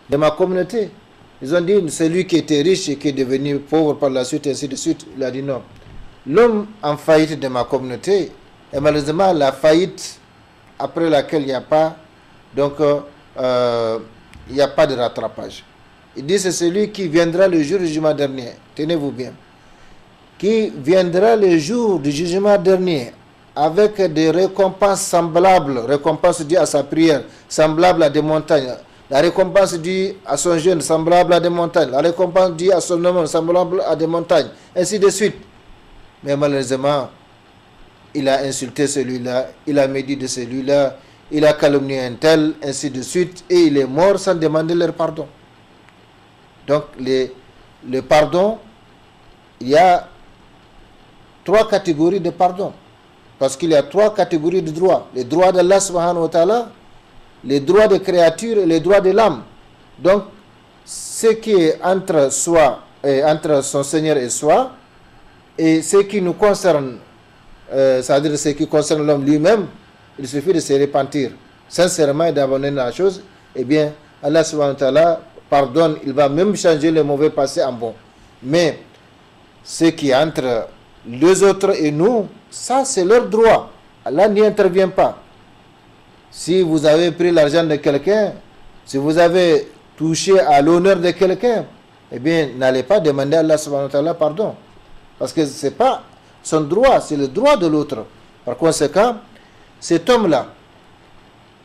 de ma communauté? Ils ont dit, c'est lui qui était riche et qui est devenu pauvre par la suite, et ainsi de suite. Il a dit non. L'homme en faillite de ma communauté, et malheureusement, la faillite après laquelle il n'y a pas, donc, il n'y a pas de rattrapage. Il dit, c'est celui qui viendra le jour du jugement dernier. Tenez-vous bien. Qui viendra le jour du jugement dernier avec des récompenses semblables, récompenses dues à sa prière, semblables à des montagnes. La récompense due à son jeûne, semblable à des montagnes. La récompense due à son homme, semblable à des montagnes. Ainsi de suite. Mais malheureusement, il a insulté celui-là, il a médit de celui-là, il a calomnié un tel, ainsi de suite. Et il est mort sans demander leur pardon. Donc, le pardon, il y a 3 catégories de pardon. Parce qu'il y a 3 catégories de droits. Les droits d'Allah subhanahu wa ta'ala, les droits des créatures et les droits de l'âme. Donc, ce qui est entre soi, entre son Seigneur et soi, et ce qui nous concerne, c'est-à-dire ce qui concerne l'homme lui-même, il suffit de se repentir sincèrement et d'abandonner la chose, eh bien, Allah subhanahu wa ta'ala pardonne, il va même changer le mauvais passé en bon. Mais, ce qui est entre les autres et nous, ça c'est leur droit. Allah n'y intervient pas. Si vous avez pris l'argent de quelqu'un, si vous avez touché à l'honneur de quelqu'un, eh bien, n'allez pas demander à Allah subhanahu wa ta'ala pardon. Parce que ce n'est pas son droit, c'est le droit de l'autre. Par conséquent, cet homme-là,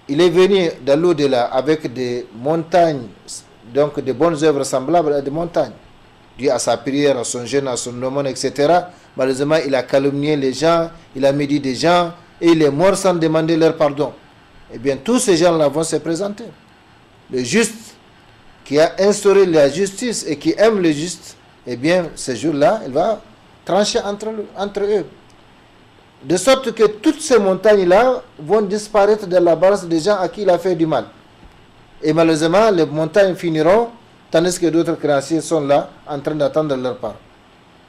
il est venu dans l'au-delà avec des montagnes, donc des bonnes œuvres semblables à des montagnes, dû à sa prière, à son jeûne, à son aumône, etc. Malheureusement, il a calomnié les gens, il a médit des gens, et il est mort sans demander leur pardon. Eh bien, tous ces gens-là vont se présenter. Le juste, qui a instauré la justice et qui aime le juste, eh bien, ce jour-là, il va trancher entre eux. De sorte que toutes ces montagnes-là vont disparaître de la balance des gens à qui il a fait du mal. Et malheureusement, les montagnes finiront, tandis que d'autres créanciers sont là, en train d'attendre leur part.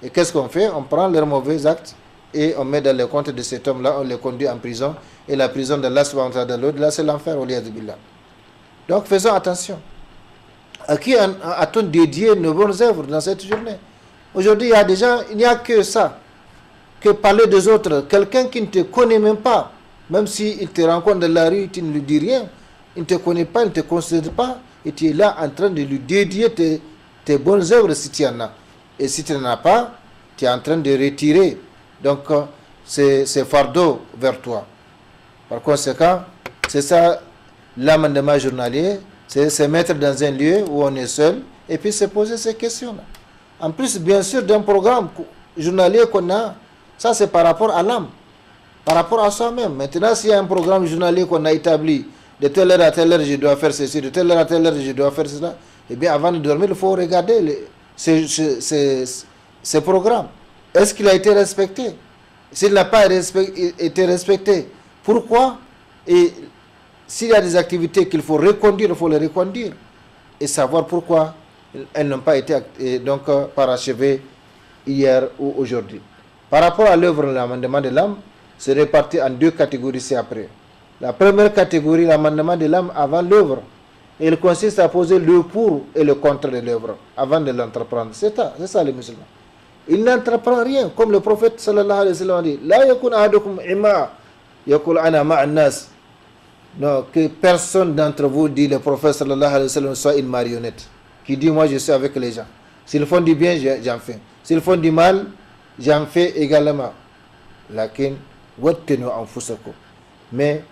Et qu'est-ce qu'on fait? On prend leurs mauvais actes et on met dans les comptes de cet homme-là, on les conduit en prison. Et la prison d'Allah subhanahu wa ta'ala, là c'est l'enfer, au lieu de billah. Donc faisons attention. À qui a-t-on dédié nos bonnes œuvres dans cette journée? Aujourd'hui, il y a des gens, il n'y a que ça, que parler des autres. Quelqu'un qui ne te connaît même pas, même s'il te rencontre dans la rue, tu ne lui dis rien, il ne te connaît pas, il ne te considère pas, et tu es là en train de lui dédier tes bonnes œuvres si tu en as. Et si tu n'en as pas, tu es en train de retirer donc ces fardeaux vers toi. Par conséquent, c'est ça l'amendement journalier, c'est se mettre dans un lieu où on est seul et puis se poser ces questions-là. En plus, bien sûr, d'un programme journalier qu'on a, ça c'est par rapport à l'âme, par rapport à soi-même. Maintenant, s'il y a un programme journalier qu'on a établi, de telle heure à telle heure je dois faire ceci, de telle heure à telle heure je dois faire cela, eh bien avant de dormir, il faut regarder ces programmes. Est-ce qu'il a été respecté? S'il n'a pas été respecté, pourquoi? Et s'il y a des activités qu'il faut reconduire, il faut les reconduire. Et savoir pourquoi elles n'ont pas été parachevées hier ou aujourd'hui. Par rapport à l'œuvre de l'amendement de l'âme, se répartit en deux catégories ci-après. La première catégorie, l'amendement de l'âme avant l'œuvre. Il consiste à poser le pour et le contre de l'œuvre avant de l'entreprendre. C'est ça les musulmans. Il n'entreprend rien, comme le prophète sallallahu alayhi wa sallam dit. La yakun ahadukum ima yakul ana ma'an nas. Non, que personne d'entre vous, dit le prophète sallallahu alayhi wa sallam, soit une marionnette. Qui dit, moi je suis avec les gens. S'ils font du bien, j'en fais. S'ils font du mal, j'en fais également. Lakin, wattenu anfusakum. Mais,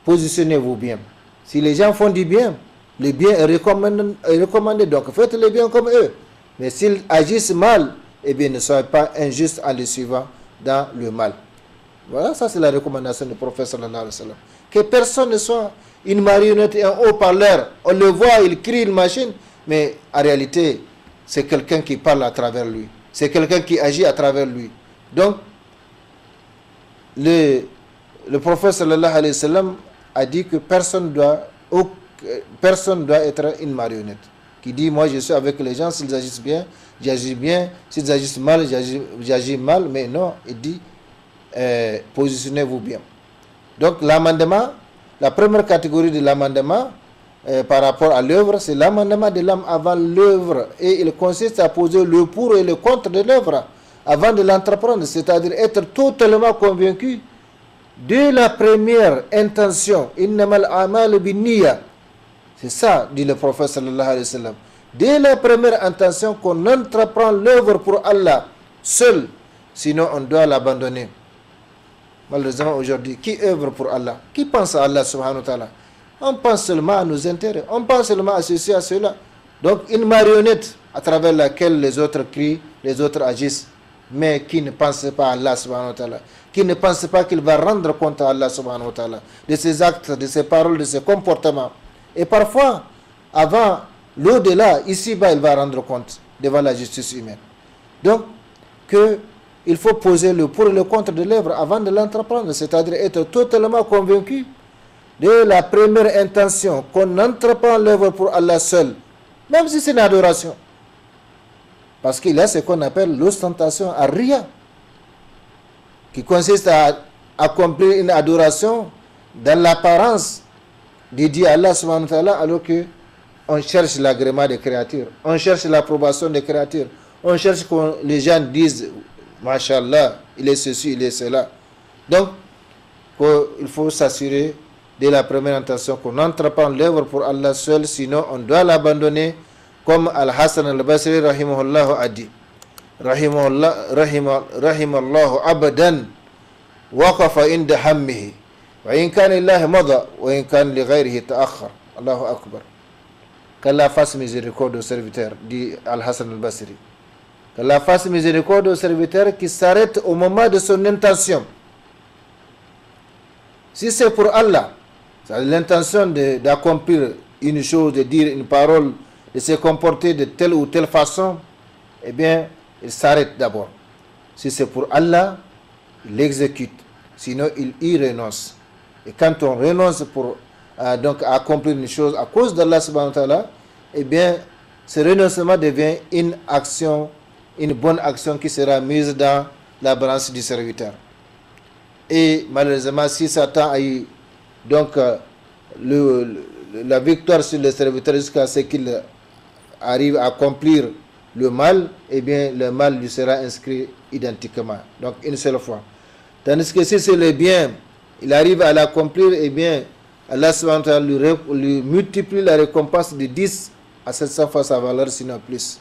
positionnez-vous bien. Si les gens font du bien, le bien est recommandé. Donc, faites le bien comme eux. Mais s'ils agissent mal, eh bien, ne soyez pas injustes en les suivant dans le mal. Voilà, ça c'est la recommandation du prophète sallallahu alayhi wa sallam. Que personne ne soit une marionnette et un haut-parleur. On le voit, il crie une machine, mais en réalité, c'est quelqu'un qui parle à travers lui. C'est quelqu'un qui agit à travers lui. Donc, le prophète sallallahu alayhi wa sallam a dit que personne doit être une marionnette. Qui dit, moi je suis avec les gens, s'ils agissent bien, j'agis bien, s'ils agissent mal, j'agis mal, mais non, il dit, positionnez-vous bien. Donc l'amendement, la première catégorie de l'amendement par rapport à l'œuvre, c'est l'amendement de l'âme avant l'œuvre. Et il consiste à poser le pour et le contre de l'œuvre avant de l'entreprendre, c'est-à-dire être totalement convaincu de la première intention. Innamal a'malu bin-niyya. C'est ça, dit le prophète sallallahu alayhi wa sallam. Dès la première intention qu'on entreprend l'œuvre pour Allah seul, sinon on doit l'abandonner. Malheureusement aujourd'hui, qui œuvre pour Allah? Qui pense à Allah subhanahu wa ta'ala? On pense seulement à nos intérêts, on pense seulement à ceci, à cela. Donc une marionnette à travers laquelle les autres crient, les autres agissent, mais qui ne pense pas à Allah subhanahu wa ta'ala, qui ne pense pas qu'il va rendre compte à Allah subhanahu wa ta'ala de ses actes, de ses paroles, de ses comportements. Et parfois, avant l'au-delà, ici-bas, il va rendre compte devant la justice humaine. Donc, il faut poser le pour et le contre de l'œuvre avant de l'entreprendre, c'est-à-dire être totalement convaincu de la première intention qu'on entreprend l'œuvre pour Allah seul, même si c'est une adoration. Parce qu'il y a ce qu'on appelle l'ostentation à ria, qui consiste à accomplir une adoration dans l'apparence dédiée à Allah subhanahu wa ta'ala, alors que on cherche l'agrément des créatures, on cherche l'approbation des créatures, on cherche que les gens disent Masha'Allah, il est ceci, il est cela. Donc, il faut s'assurer dès la première intention qu'on entreprend l'œuvre pour Allah seul, sinon on doit l'abandonner, comme Al-Hassan al-Basri rahimahullah a dit. Rahimallahu abadan waqafa inda hammihi wa in kana lillahi mada wa in kana li ghayrihi ta'akhkhar. Allahu akbar. Qu'Allah fasse miséricorde au serviteur, dit Al-Hassan al-Basri. Qu'Allah fasse miséricorde au serviteur qui s'arrête au moment de son intention. Si c'est pour Allah, c'est l'intention d'accomplir une chose, de dire une parole, de se comporter de telle ou telle façon, eh bien, il s'arrête d'abord. Si c'est pour Allah, il l'exécute. Sinon, il y renonce. Et quand on renonce pour donc à accomplir une chose à cause d'Allah subhanahu wa ta'ala, eh bien, ce renoncement devient une action, une bonne action qui sera mise dans la balance du serviteur. Et malheureusement, si Satan a eu donc la victoire sur le serviteur jusqu'à ce qu'il arrive à accomplir le mal, eh bien le mal lui sera inscrit identiquement, donc une seule fois. Tandis que si c'est le bien, il arrive à l'accomplir, eh bien Allah subhanahu wa ta'ala lui multiplie la récompense de 10 à 700 fois sa valeur, sinon plus,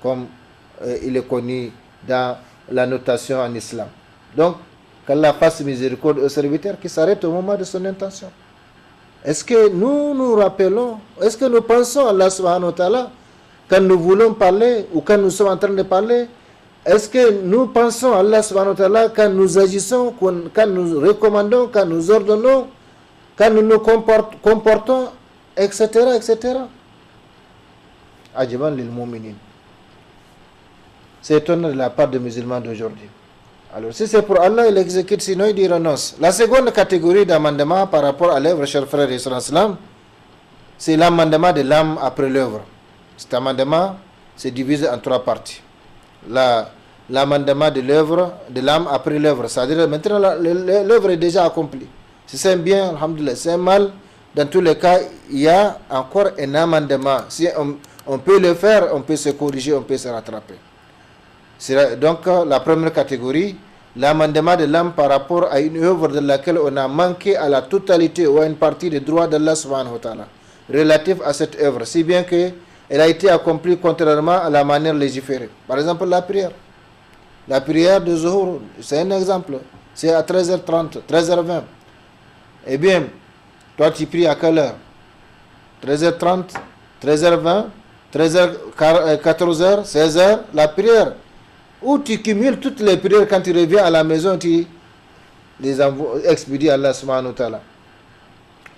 comme il est connu dans la notation en islam. Donc, qu'Allah fasse miséricorde au serviteur qui s'arrête au moment de son intention. Est-ce que nous nous rappelons, est-ce que nous pensons à Allah subhanahu wa ta'ala quand nous voulons parler ou quand nous sommes en train de parler? Est-ce que nous pensons à Allah subhanahu wa ta'ala quand nous agissons, quand nous recommandons, quand nous ordonnons, quand nous nous comportons, etc., etc. Ajiban lil mu'minin. C'est étonnant de la part des musulmans d'aujourd'hui. Alors, si c'est pour Allah, il exécute, sinon il renonce. La seconde catégorie d'amendement par rapport à l'œuvre, chers frères et sœurs, c'est l'amendement de l'âme après l'œuvre. Cet amendement se divise en trois parties. l'amendement de l'œuvre, de l'âme après l'œuvre. C'est-à-dire maintenant l'œuvre est déjà accomplie. Si c'est un bien, alhamdoulilah, c'est un mal, dans tous les cas, il y a encore un amendement. Si on peut le faire, on peut se corriger, on peut se rattraper. Donc la première catégorie, l'amendement de l'âme par rapport à une œuvre de laquelle on a manqué à la totalité ou à une partie des droits d'Allah subhanahu wa ta'ala relatif à cette œuvre, si bien qu'elle a été accomplie contrairement à la manière légiférée. Par exemple, la prière. La prière de Zuhur, c'est un exemple. C'est à 13h30, 13h20. Eh bien, toi tu pries à quelle heure? 13h30, 13h20, 14h, 16h, la prière. Ou tu cumules toutes les prières quand tu reviens à la maison, tu les expédies à Allah subhanahu wa ta'ala.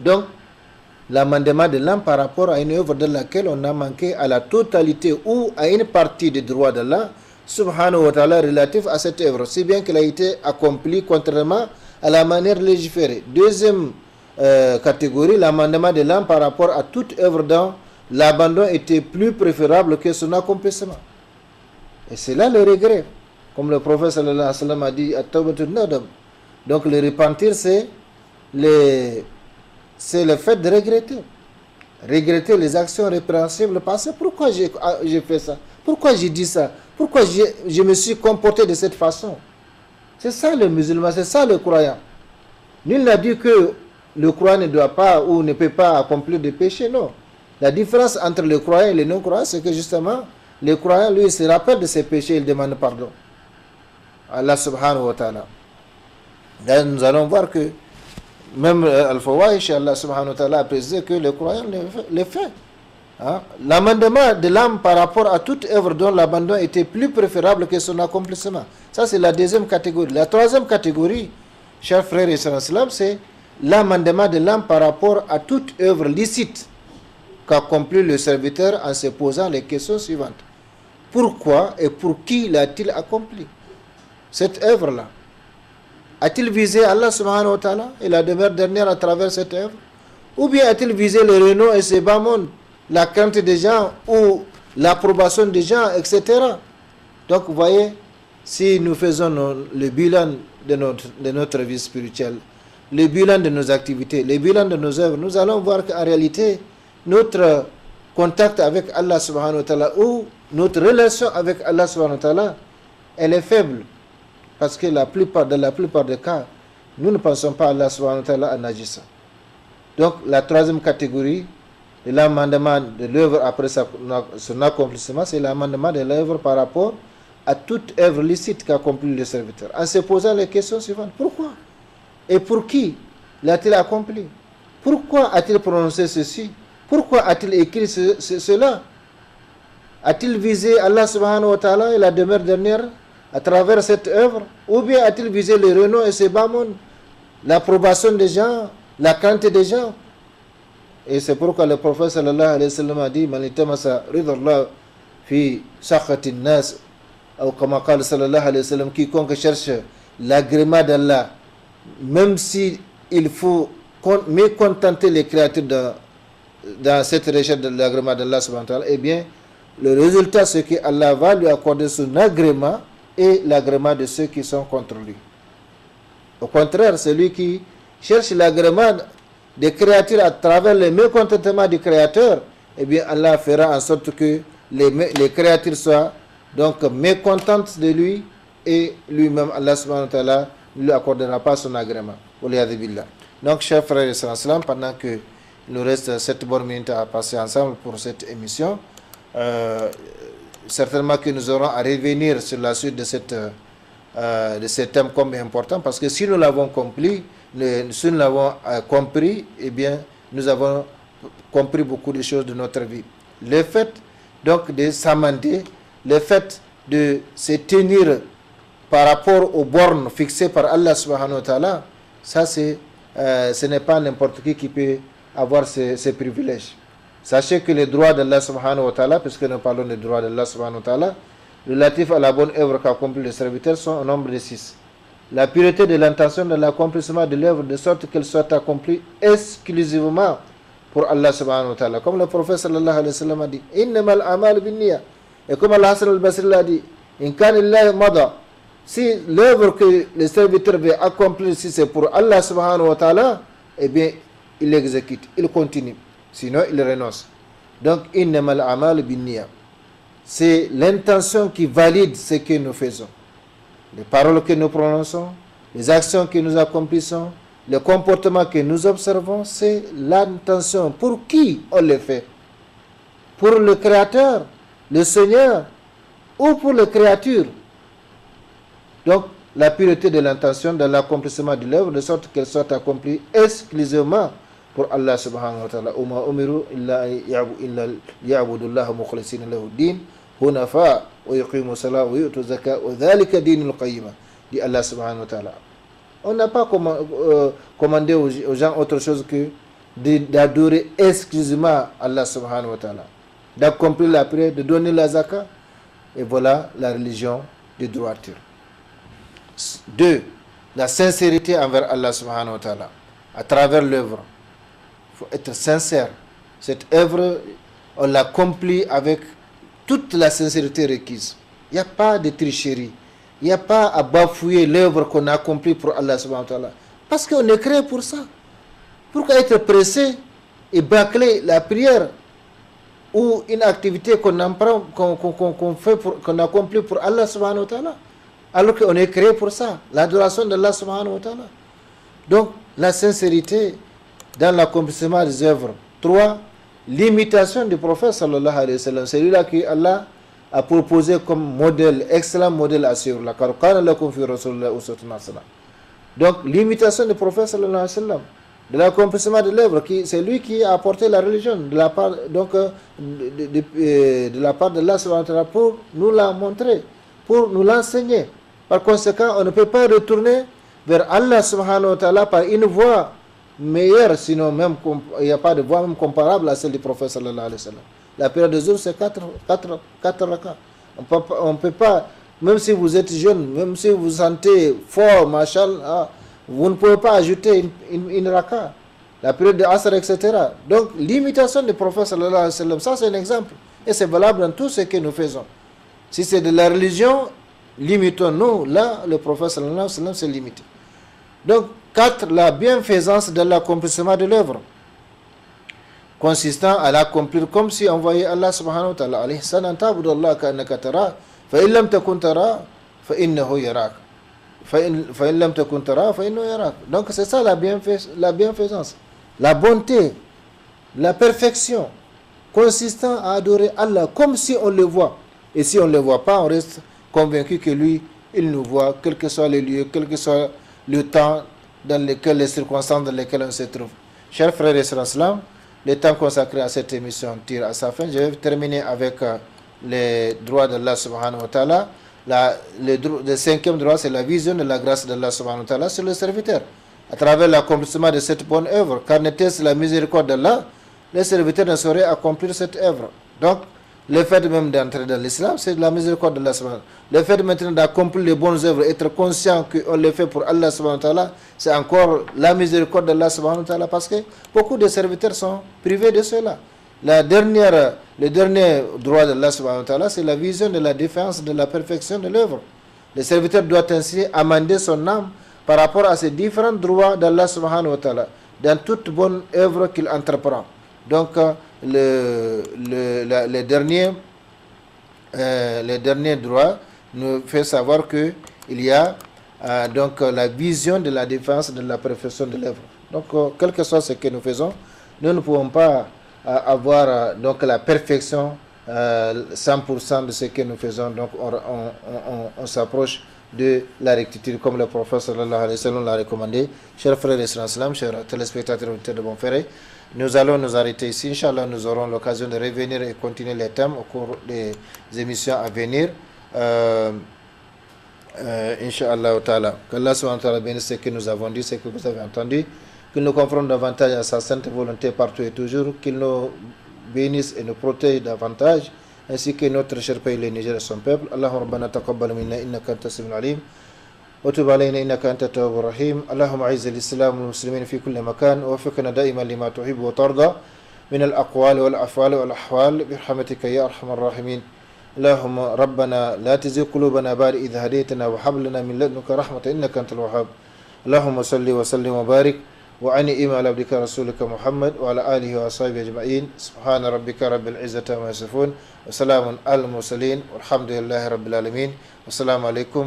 Donc, l'amendement de l'âme par rapport à une œuvre de laquelle on a manqué à la totalité ou à une partie des droits d'Allah subhanahu wa ta'ala relatif à cette œuvre, si bien qu'elle a été accomplie contrairement à la manière légiférée. Deuxième catégorie, l'amendement de l'âme par rapport à toute œuvre dont l'abandon était plus préférable que son accomplissement. Et c'est là le regret. Comme le prophète sallallahu alayhi wa sallam a dit, at-tawbatu nadam. Donc le repentir, c'est le fait de regretter. Regretter les actions répréhensibles passées. Pourquoi j'ai fait ça? Pourquoi j'ai dit ça? Pourquoi je me suis comporté de cette façon? C'est ça le musulman, c'est ça le croyant. Nul n'a dit que le croyant ne doit pas ou ne peut pas accomplir des péchés, non. La différence entre le croyant et le non-croyant, c'est que justement, le croyant, lui, se rappelle de ses péchés, il demande pardon. Allah subhanahu wa ta'ala. Là, nous allons voir que même Al-Fawahish, Allah subhanahu wa ta'ala a précisé que le croyant le fait. Hein? L'amendement de l'âme par rapport à toute œuvre dont l'abandon était plus préférable que son accomplissement. Ça, c'est la deuxième catégorie. La troisième catégorie, chers frères et sœurs, c'est l'amendement de l'âme par rapport à toute œuvre licite qu'accomplit le serviteur en se posant les questions suivantes. Pourquoi et pour qui l'a-t-il accompli cette œuvre-là? A-t-il visé Allah subhanahu wa ta'ala et la demeure dernière à travers cette œuvre? Ou bien a-t-il visé le renom et ses bas mondes, la crainte des gens ou l'approbation des gens, etc. Donc vous voyez, si nous faisons le bilan de notre vie spirituelle, le bilan de nos activités, le bilan de nos œuvres, nous allons voir qu'en réalité, notre contact avec Allah subhanahu wa ta'ala ou notre relation avec Allah subhanahu wa ta'ala, elle est faible. Parce que la plupart des cas, nous ne pensons pas à Allah subhanahu wa ta'ala en agissant. Donc la troisième catégorie, l'amendement de l'œuvre après son accomplissement, c'est l'amendement de l'œuvre par rapport à toute œuvre licite qu'accomplit le serviteur. En se posant les questions suivantes. Pourquoi? Et pour qui l'a-t-il accompli? Pourquoi a-t-il prononcé ceci? Pourquoi a-t-il écrit cela? A-t-il visé Allah subhanahu wa ta'ala et la demeure dernière à travers cette œuvre? Ou bien a-t-il visé le renom et ses bas mondes, l'approbation des gens, la crainte des gens? Et c'est pourquoi le prophète sallallahu alayhi wa sallam a dit, man itamasa ridallah fi sakhatin nas, ou comme qala sallallahu alayhi wa sallam, quiconque cherche l'agrément d'Allah, même si il faut mécontenter les créatures dans cette recherche de l'agrément d'Allah subhanahu wa ta'ala, eh bien, le résultat, c'est que Allah va lui accorder son agrément et l'agrément de ceux qui sont contre lui. Au contraire, celui qui cherche l'agrément des créatures à travers le mécontentement du Créateur, eh bien, Allah fera en sorte que les créatures soient donc mécontentes de lui et lui-même, Allah subhanahu wa ta'ala, ne lui accordera pas son agrément. Donc, chers frères et sœurs, pendant que il nous reste 7 bonnes minutes à passer ensemble pour cette émission. Certainement que nous aurons à revenir sur la suite de ce thème comme important, parce que si nous l'avons compris, si nous l'avons compris, eh bien, nous avons compris beaucoup de choses de notre vie. Le fait donc de s'amender, le fait de se tenir par rapport aux bornes fixées par Allah subhanahu wa ta'ala, ça ce n'est pas n'importe qui peut avoir ces privilèges. Sachez que les droits d'Allah subhanahu wa ta'ala, puisque nous parlons des droits d'Allah subhanahu wa ta'ala, relatifs à la bonne œuvre qu'accomplit le serviteur, sont au nombre de 6. La pureté de l'intention de l'accomplissement de l'œuvre, de sorte qu'elle soit accomplie exclusivement pour Allah subhanahu wa ta'ala. Comme le prophète sallallahu alayhi wa sallam a dit, innamal amal bin niyya. Et comme Allah Hassan al-Basri l'a dit, Si l'œuvre que le serviteur veut accomplir, si c'est pour Allah subhanahu wa ta'ala, eh bien, il exécute, il continue. Sinon, il renonce. Donc, innamal a'mal binniyah. C'est l'intention qui valide ce que nous faisons. Les paroles que nous prononçons, les actions que nous accomplissons, le comportement que nous observons, c'est l'intention. Pour qui on le fait? Pour le Créateur, le Seigneur, ou pour les créatures? Donc, la pureté de l'intention dans l'accomplissement de l'œuvre, de sorte qu'elle soit accomplie exclusivement pour Allah subhanahu wa ta'ala. Uma umiru illa ya'budullaha mukhlisina lahu din hunafa wa yuqimu salat wa yu'tu zakat wa dhalika dinul qayyim, dit Allah subhanahu wa ta'ala. On n'a pas commandé aux gens autre chose que d'adorer exclusivement Allah subhanahu wa ta'ala, d'accomplir la prière, de donner la zakat, et voilà la religion de droiture. 2. La sincérité envers Allah subhanahu wa ta'ala à travers l'œuvre. Il faut être sincère. Cette œuvre, on l'accomplit avec toute la sincérité requise. Il n'y a pas de tricherie. Il n'y a pas à bafouer l'œuvre qu'on a accomplie pour Allah subhanahu wa ta'ala. Parce qu'on est créé pour ça. Pourquoi être pressé et bâcler la prière ou une activité qu'on accomplit pour Allah subhanahu wa ta'ala, alors qu'on est créé pour ça, l'adoration d'Allah subhanahu wa ta'ala. Donc, la sincérité dans l'accomplissement des œuvres. 3. L'imitation du prophète sallallahu alayhi wa sallam. C'est lui-là que Allah a proposé comme modèle, excellent modèle à suivre. Donc, l'imitation du prophète sallallahu alayhi wa sallam, de l'accomplissement de l'œuvre, c'est lui qui a apporté la religion de la part, donc, de la part d'Allah subhanahu wa ta'ala pour nous la montrer, pour nous l'enseigner. Par conséquent, on ne peut pas retourner vers Allah subhanahu wa ta'ala par une voie meilleure, sinon même il n'y a pas de voie même comparable à celle du prophète sallallahu alayhi wa sallam. La période de jour, c'est 4 rakas. On ne peut pas, même si vous êtes jeune, même si vous vous sentez fort, machallah, vous ne pouvez pas ajouter une raka. La période de Asr, etc. Donc, l'imitation du prophète sallallahu alayhi wa sallam, ça c'est un exemple. Et c'est valable dans tout ce que nous faisons. Si c'est de la religion, limitons-nous. Là, le prophète sallallahu alayhi wa sallam s'est limité. Donc, 4. La bienfaisance de l'accomplissement de l'œuvre, consistant à l'accomplir comme si on voyait Allah subhanahu wa ta'ala. Al-ihsan an ta'budu Allah ka'annaka tara, fa in lam takun tara, fa innahu yarak. Fa in lam takun tara, fa innahu yarak. Donc, c'est ça la bienfaisance. La bonté, la perfection, consistant à adorer Allah comme si on le voit. Et si on ne le voit pas, on reste convaincu que lui, il nous voit, quel que soit le lieu, quel que soit le temps dans lequel, les circonstances dans lesquelles on se trouve. Chers frères et sœurs, le temps consacré à cette émission tire à sa fin. Je vais terminer avec les droits d'Allah subhanahu wa ta'ala. Le cinquième droit, c'est la vision de la grâce d'Allah subhanahu wa ta'ala sur le serviteur. À travers l'accomplissement de cette bonne œuvre, car n'était-ce la miséricorde d'Allah, les serviteurs ne sauraient accomplir cette œuvre. Donc, le fait même d'entrer dans l'islam, c'est de la miséricorde d'Allah subhanahu wa ta'ala. Le fait maintenant d'accomplir les bonnes œuvres, être conscient qu'on les fait pour Allah subhanahu wa ta'ala, c'est encore la miséricorde d'Allah subhanahu wa ta'ala, parce que beaucoup de serviteurs sont privés de cela. Le dernier droit d'Allah subhanahu wa ta'ala, c'est la vision de la défense de la perfection de l'œuvre. Le serviteur doit ainsi amender son âme par rapport à ces différents droits d'Allah subhanahu wa ta'ala dans toute bonne œuvre qu'il entreprend. Donc, le dernier droit nous fait savoir qu'il y a donc la vision de la défense de la perfection de l'œuvre. Donc, quel que soit ce que nous faisons, nous ne pouvons pas avoir donc la perfection 100% de ce que nous faisons. Donc, on s'approche de la rectitude, comme le prophète sallallahu alayhi wa sallam l'a recommandé. Chers frères et sœurs, chers téléspectateurs de Bonferré, nous allons nous arrêter ici. Inch'Allah, nous aurons l'occasion de revenir et continuer les thèmes au cours des émissions à venir. Inch'Allah ta'ala. Qu'Allah subhanahu wa ta'ala bénisse ce que nous avons dit, ce que vous avez entendu. Qu'il nous confronte davantage à sa sainte volonté partout et toujours. Qu'il nous bénisse et nous protège davantage. Ainsi que notre cher pays, le Niger et son peuple. Allahumma rabbana taqabbal minna innaka anta samiul alim. وتب علينا إنك أنت التواب الرحيم. اللهم أعز الإسلام والمسلمين في كل مكان ووفقنا دائما لما تحب وترضى من الأقوال والأفعال والأحوال برحمتك يا أرحم الراحمين. اللهم ربنا لا تزغ قلوبنا بعد إذ هديتنا وهب لنا من لدنك رحمة إنك أنت الوهاب. اللهم صل وسلم وبارك وأنعم على عبدك رسولك محمد وعلى آله وصحبه أجمعين. سبحان ربك رب العزة عما يصفون وسلام على المرسلين والحمد لله رب العالمين. والسلام عليكم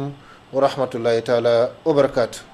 ورحمة الله تعالى وبركاته.